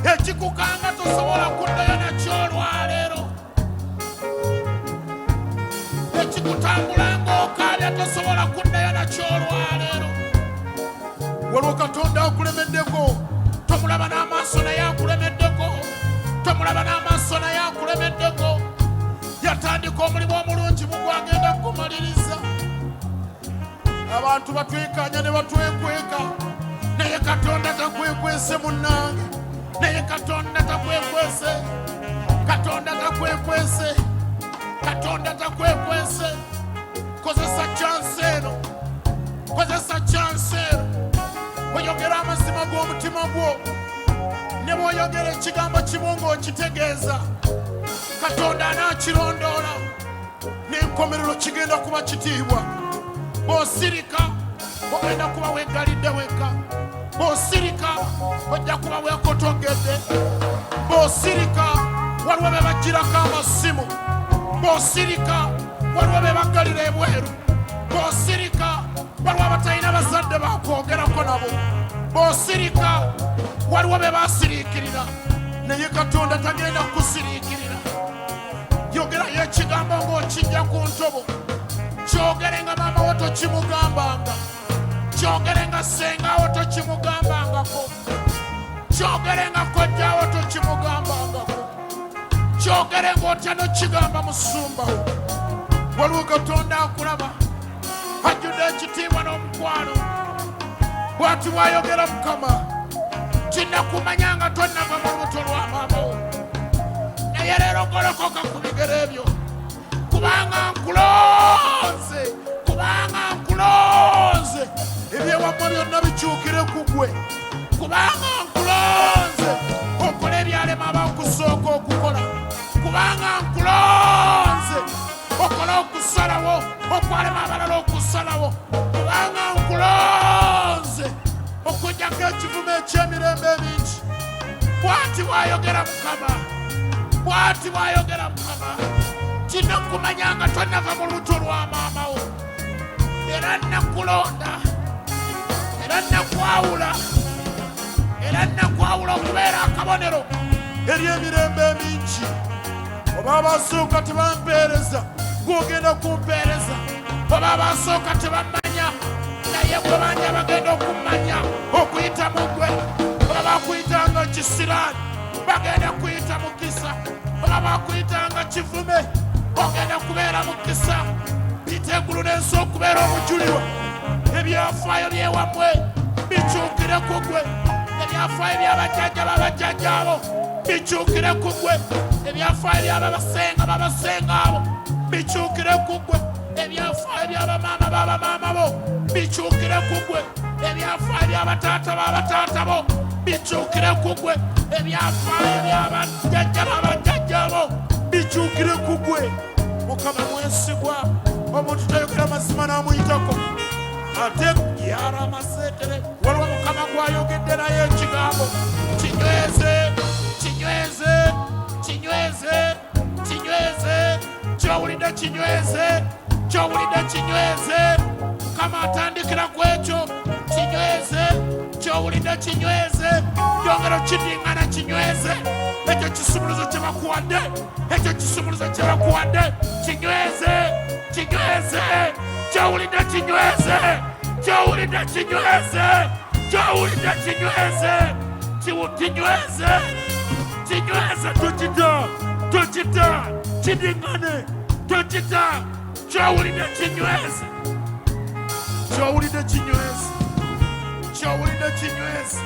Ekikukanga tosobola kuddayo nakyo olwaleero. Ekikutambulanga okaabya tosobola kuddayo nakyo olwaleero. Waliwo Katonda akulemeddeko. Tomulaba n'amaaso naye akulemeddeko. Tomulaba n'amaaso naye akulemeddeko. Yatandika omulimu omulungi mugwo agenda kugumaliriza. Abantu batwekanya ne batwekweka. Naye Katonda takwekwese munnange. Naye Katonda takwekwese. Katonda takwekwese. Katonda takwekwese. Kozesa chance eno. Kozesa chance eno. Oyogera amazima g'omutima gwo. Ne bw'oyogera ekigambo kimu ng'okitegeeza. Katonda anaakirondoola. N'enkomerero kigenda kuba kitiibwa. Bw'osirika ogenda kuba weegalidde wekka. Bw'osirika ojja kuba weekotogedde. Bw'osirika waliwo be bagirako amasimu, bw'osirika waliwo be baggalira ebweru, bw'osirika waliwo abatalina bazadde bakwogerako nabo, bw'osirika waliwo be basiriikirira naye Katonda tagenda kusiriikirira. Yogerayo ekigambo ng'okijja ku ntobo, kyogere nga maama wo tokimugambanga, kyogere nga ssengawo tokimugambangako, kyogere nga kojjaawo tokimugambangako, kyogere ng'otya n'okigamba musumbawo. Waliwo Katonda akulaba, ajjudde ekitiibwa n'omukwano. Bw'ati bw'ayogera Mukama, kinnakumanya nga tonnava mu lubuto lwa maama wo, naye leero golokoka ku bigere ebyo, kubanga nkulonze, kubanga nkulonze. Ebyewamma byonna bikyukire ku ggwe, kubanga nkulonze okola ebyalema abakusooka okukola, kubanga nkulonze okola okusalawo okwalema abalala okusalawo, kubanga nkulonze okugjako ekivumo eky'emirembe emingi. Bw'ati bw'ayogera Mukama, bw'ati bw'ayogera Mukama, kinnakumanya nga tonnava mu lubuto lwa maama wo, era nakulonda, era nakwawula, era nakwawula okubeera akabonero eri emirembe emingi. Oba abasooka tebampeereza, gw'ogenda kumpeereza. Oba abasooka tebamanya, naye bwe banja bagenda okumanya okuyita mu ggwe. Oba bakuyitanga kisiraani, bagenda kuyita mu kisa. Oba bakuyitanga kivume, ogenda kubeera mu kisa. Pita eggulu n'ensi okubeera omujulirwa. Ebyafaayo by'ewammwe bikyukire ku ggwe, ebyafaayo by'abajjajja b'abajjajjaabo bikyukire ku ggwe, ebyafaayo by'ababasenga b'abasenga abo bikyukire ku ggwe, ebyafaayo by'abamaama b'abamaama bo bikyukire ku ggwe, ebyafaayo by'abataata b'abataata bo bikyukire ku ggwe, ebyafaayo by'abajjajja b'abajjajja bo bikyukire ku ggwe. Mukama mwesigwa, omuntu tayogera mazima n'amuyitako. Ate yaramaseetere, waliwo Mukama gw'ayogedde naye ekigambo kinyweze, kinyweze, kinyweze, kinyweze, ky'owulidde kinyweze, ky'owulidde kinyweze. Mukama atandikira ku ekyo kinyweze, ky'owulidde kinyweze, byongera okiddiŋŋana kinyweze. Ekyo kisumuluzo kye bakuwadde, ekyo kisumuluzo kye bakuwadde kinyweze, kinyweze, ky'owulidde kinyweze, ky'owulidde kinyweze, ky'owulidde kinyweze, kinyweze, kinyweze. Tokita, tokita, kiddiŋŋane, tokita, ky'owulidde kinyweze, ky'owulidde kinyweze, ky'owulidde kinyweze,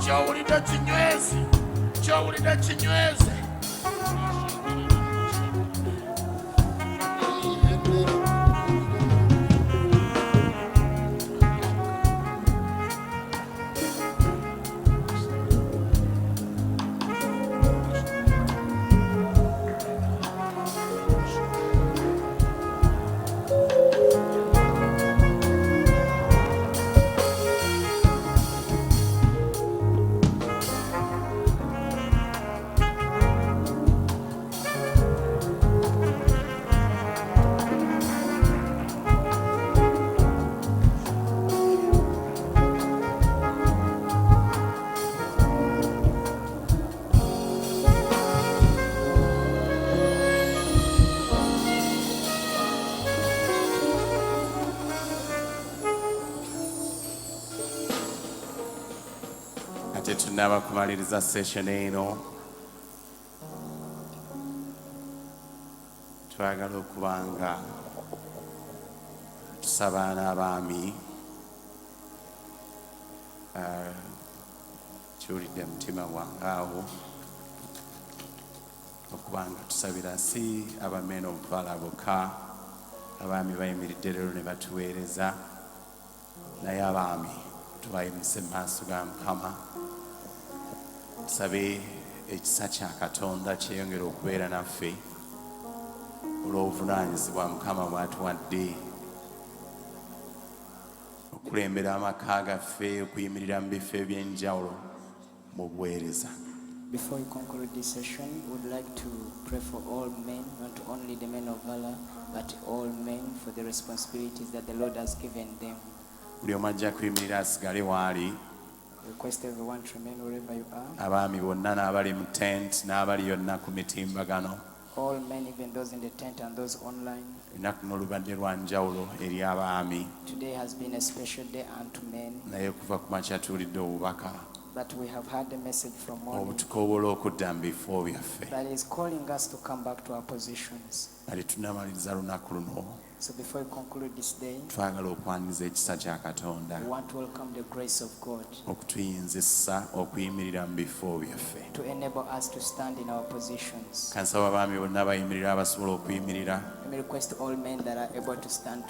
ky'owulidde kinyweze, ky'owulidde kinyweze.
Tunaba kumaliriza session eno, twagala okubanga tusaba n'abaami. Kiwulidde mutima gwange awo okubanga tusabira si abamen of Valor bokka, abaami bayimiridde leero ne batuweereza, naye abaami tubayimise mu maaso ga Mukama. Tusabe ekisa kya Katonda kyeyongera okubeera naffe olw'obuvunaanyizibwa Mukama bw'atuwadde okulembera amaka gaffe, okuyimirira mu bifo eby'enjawulo mu buweereza.
Before we conclude this session, we would like to pray for all men, not only the men of valor, but all men for the responsibilities that the Lord has given them.
buli omu ajja kuyimirira asigale waali
Request everyone to remain wherever you are.
abaami bonna n'abali mu tent n'abali yonna ku mitimbagano
All men, even those in the tent and those online.
olunaku n'olubadde lwa njawulo eri abaami
Today has been a special day unto men,
naye okuva ku makya tuwulidde obubaka
but we have had a message from morning
obutukoobola okudda mu bifo byaffe
that is calling us to come back to our positions.
nga tetunnamaliriza lunaku luno
So before we conclude this day,
twagala okwaniriza ekisa kya katonda
we want to welcome the grace of God
okutuyinzisa okuyimirira mu bifo byaffe
to enable us to stand in our positions.
kansaba abaami bonna bayimirira abasobola okuyimirira
Let me request all men that are able to stand,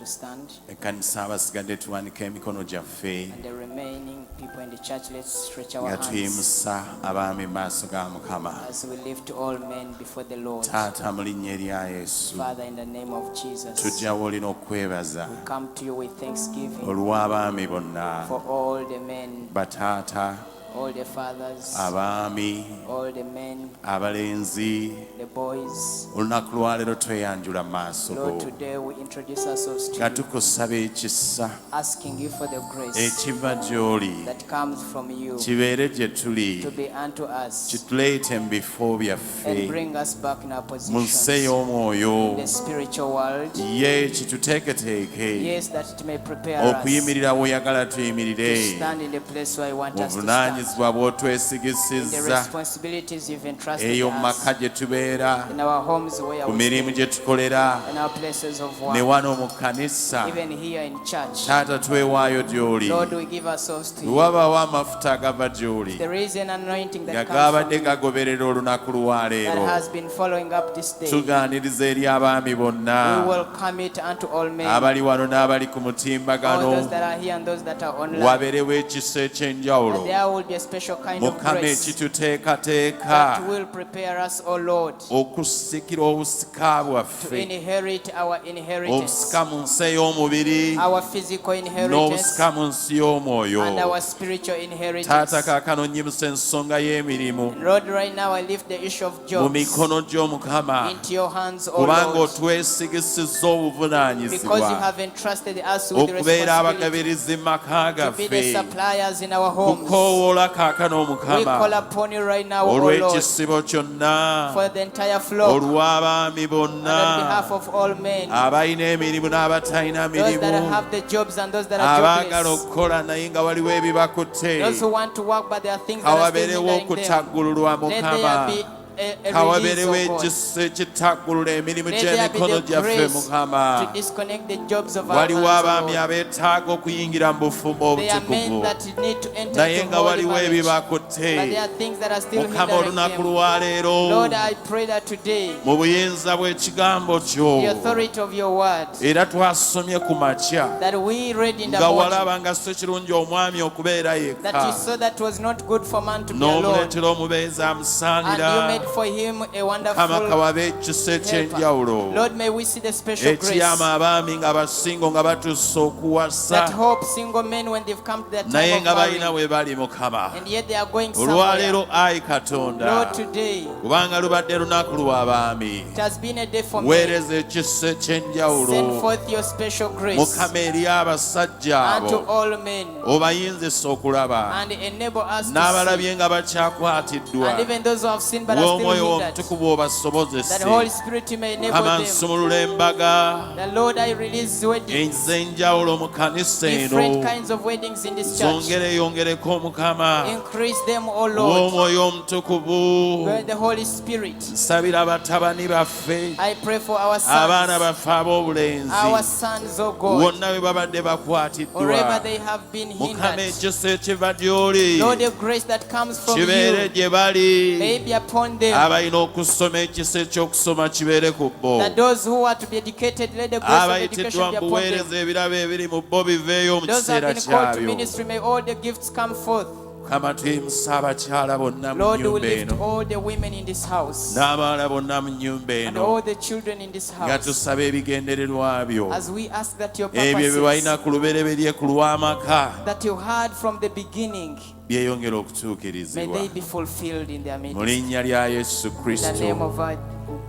ekkanisa abasigadde tuwanika emikono gyaffe
and the remaining people in the church, let's stretch our
nga
hands
tuyimusa abaami mu maaso ga mukama
as we lift all men before the Lord.
taata mu linnya erya yesu
Father, in the name of Jesus,
tujja woolina okwebaza
we come to you with thanksgiving
olw'abaami bonna
for all the men,
bataata
all the fathers,
abaami
all the men,
abalenzi
the boys.
olunaku lwaleero tweyanjula mu maaso go
Lord, today we introduce ourselves to
nga
you,
tukusaba ekisa
asking you for the grace
ekiva gy'oli
that comes from you
kibeere gye tuli
to be unto us
kituleete mu bifo byaffe
and bring us back in our
mu
positions
nsi ey'omwoyo
in the spiritual world.
ye kituteeketeeke
Yes, that it may prepare us
okuyimirira w'oyagala tuyimirire
to stand in the place where you want us to stand.
buvunaanyizibwa
In the
bw'otwesigisizza
responsibilities you've entrusted
eyo mu
us,
maka gye tubeera
in our homes where
ku
we
mirimu
stay,
gye tukolera
in our places of
ne
work,
wano mu kkanisa
even here in church.
taata twewaayo gy'oli
Lord, we give ourselves to you.
wabaawo amafuta agava gy'oli
There is an anointing
nga
that comes from
gaabadde
you
gagoberera olunaku lwa
that
leero
has been following up this day.
tugaaniriza eri abaami
We
bonna
welcome it unto all men,
abali wano n'abali ku
all
mutimbagano
those that are here and those that are online.
wabeerewo ekisa eky'enjawulo
That there will be a special kind of
mukama
grace
ekituteekateeka
that will prepare us, O Lord,
okusikira obusika
to
bwaffe
inherit our inheritance,
obusika mu nsi ey'omubiri
our physical inheritance,
n'obusika mu nsi y'omwoyo
and our spiritual inheritance.
taata kaakano nnyimusa ensonga y'emirimu
Lord, right now I lift the issue of
mu
jobs
mikono gy'omukama
into your hands, O
kubanga
Lord,
otwesigisizza
because you
obuvunaanyizibwa
have entrusted us with the
okubeera
responsibility
abagabirizi mu maka
to be the
gaffe
suppliers in our homes.
kukoowoola kaakano
We call
omukama
upon you right now, O Lord,
olw'ekisibo kyonna
for the entire flock,
olw'abaami
and on behalf
bonna
of all men,
abalina emirimu n'abatalina
those that
mirimu
have the jobs and those that are
abaagala
jobless,
okukola naye nga waliwo ebibakutte
those who want to work but there are things that are still
kawabeerewo
hindering them.
okutaggululwa
Let
mukama
there be a release,
kawabeerewo
O God.
ekisa ekitaggulula emirimu
Let there be
gy'emikono
the
gyaffe
grace
mukama
to disconnect the jobs of our
waliwo
hands, O
abaami
Lord.
abeetaaga okuyingira mu bufumbo
There are men
obutukuvu
that need to enter
naye
into
nga
holy
waliwo
marriage, but
ebibakutte
there are things that are still
mukama
hindering
olunaku
them.
lwa leero
Lord, I pray that today,
mu buyinza bw'ekigambo kyo
the authority of your word,
era twasomye ku makya
that we read in the
nga
morning,
walaba nga si kirungi omwami okubeera
that you
yekka
saw that was not good for man to be alone,
n'omuleetera omubeezi
and
amusaanira
you made for him a
kama
wonderful
kawabe ekisa ekyenjawulo
helper. Lord, may we see the special grace
ekiyama abaami nga basingo nga batuuse
that
okuwasa
hope single men when they've come to their
naye
time
nga
of
balina
marriage,
we bali mukama
and yet they are going
olwaleero
somewhere.
ayi katonda
Lord, today
kubanga lubadde lunaku lw'abaami
it has been a day for me.
weereza ekisa ekyenjawulo
Send forth your special grace
mukama eri abasajja
unto
abo
all men,
obayinzisa okulaba
and enable us to see,
n'abalabye nga bakyakwatiddwa
and even those who have seen but are still
w'omwoyo
hindered,
omutukuvu obasobozese
that Holy Spirit you may enable
kama
them.
nsumulula embaga
The Lord, I release weddings,
ez'enjawulo mu kanisa
different
eno
kinds of weddings in this church.
zongereyongereko omukama
Increase them, O Lord,
w'omwoyo omutukuvu
by the Holy Spirit.
nsabira abatabani baffe
I pray for our
abaana
sons,
baffe ab'obulenzi
our sons, O God,
wonna we babadde
wherever
bakwatiddwa
they have been
mukama
hindered.
ekisa ekiva gy'oli
Lord, the grace that comes from
kibeere
you
gye bali
may be upon them.
abalina okusoma ekisa ekyokusoma kibeere ku bo
That those who are to be educated, let the grace of education
abayitiddwa
be
mu
upon them.
buweereza ebirabo ebiri mu bo biveeyo mu
Those who have
kiseera
been called to
kyabyo
ministry, may all the gifts come forth.
mukama tuyimusa abakyala bonna mu
Lord, we
nnyumba
lift
eno
all the women in this house
n'abaana bonna mu nnyumba
and
eno
all the children in this
nga
house
tusaba ebigendererwa byo
as we ask that your
ebyo bye balina
purposes
ku lubereberye ku lw'amaka
that you had from the beginning,
byeyongera
may
okutuukirizibwa
they be fulfilled in their
mu
midst.
linnya lya yesu
In the name
kristo
of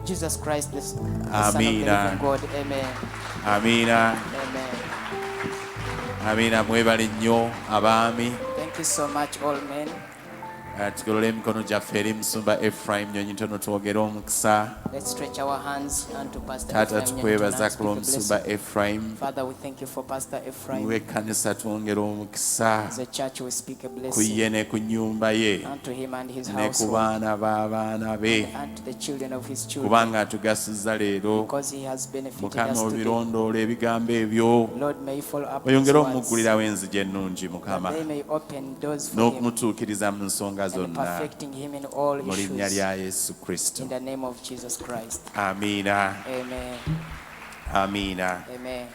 Jesus Christ, the Son of the
Amina.
living God. Amen.
amiina
Amen.
amiina mwebale nnyo abaami.
Thank you so much, all men.
Tugolole emikono gyaffe eri musumba Ephraim Nyonyi ntono twogere omukisa.
Let's stretch our hands unto Pastor
Taata
Ephraim.
tukwebaza
Speak
ku
a
lw'omusumba
blessing.
Ephraim.
Father, we thank you for Pastor Ephraim.
Muwe ekkanisa twongere omukisa
As a church, we speak a
ku
blessing
ye ne ku nnyumba ye
unto him and his
ne ku
household,
baana b'abaana be
and to the children of his children,
kubanga atugasiza leero.
because he has benefited
Mukama
us today.
obirondoola ebigambo ebyo
Lord, may you follow up his
oyongere
words,
omuggulirawo enzigi ennungi
that
Mukama
they may open doors for him
n'okumutuukiriza mu nsonga
and
zonna
perfecting him in all
mu linnya
issues.
lya Yesu Kristo.
In the name of Jesus Christ.
Amiina,
Amen.
amiina.
Amen.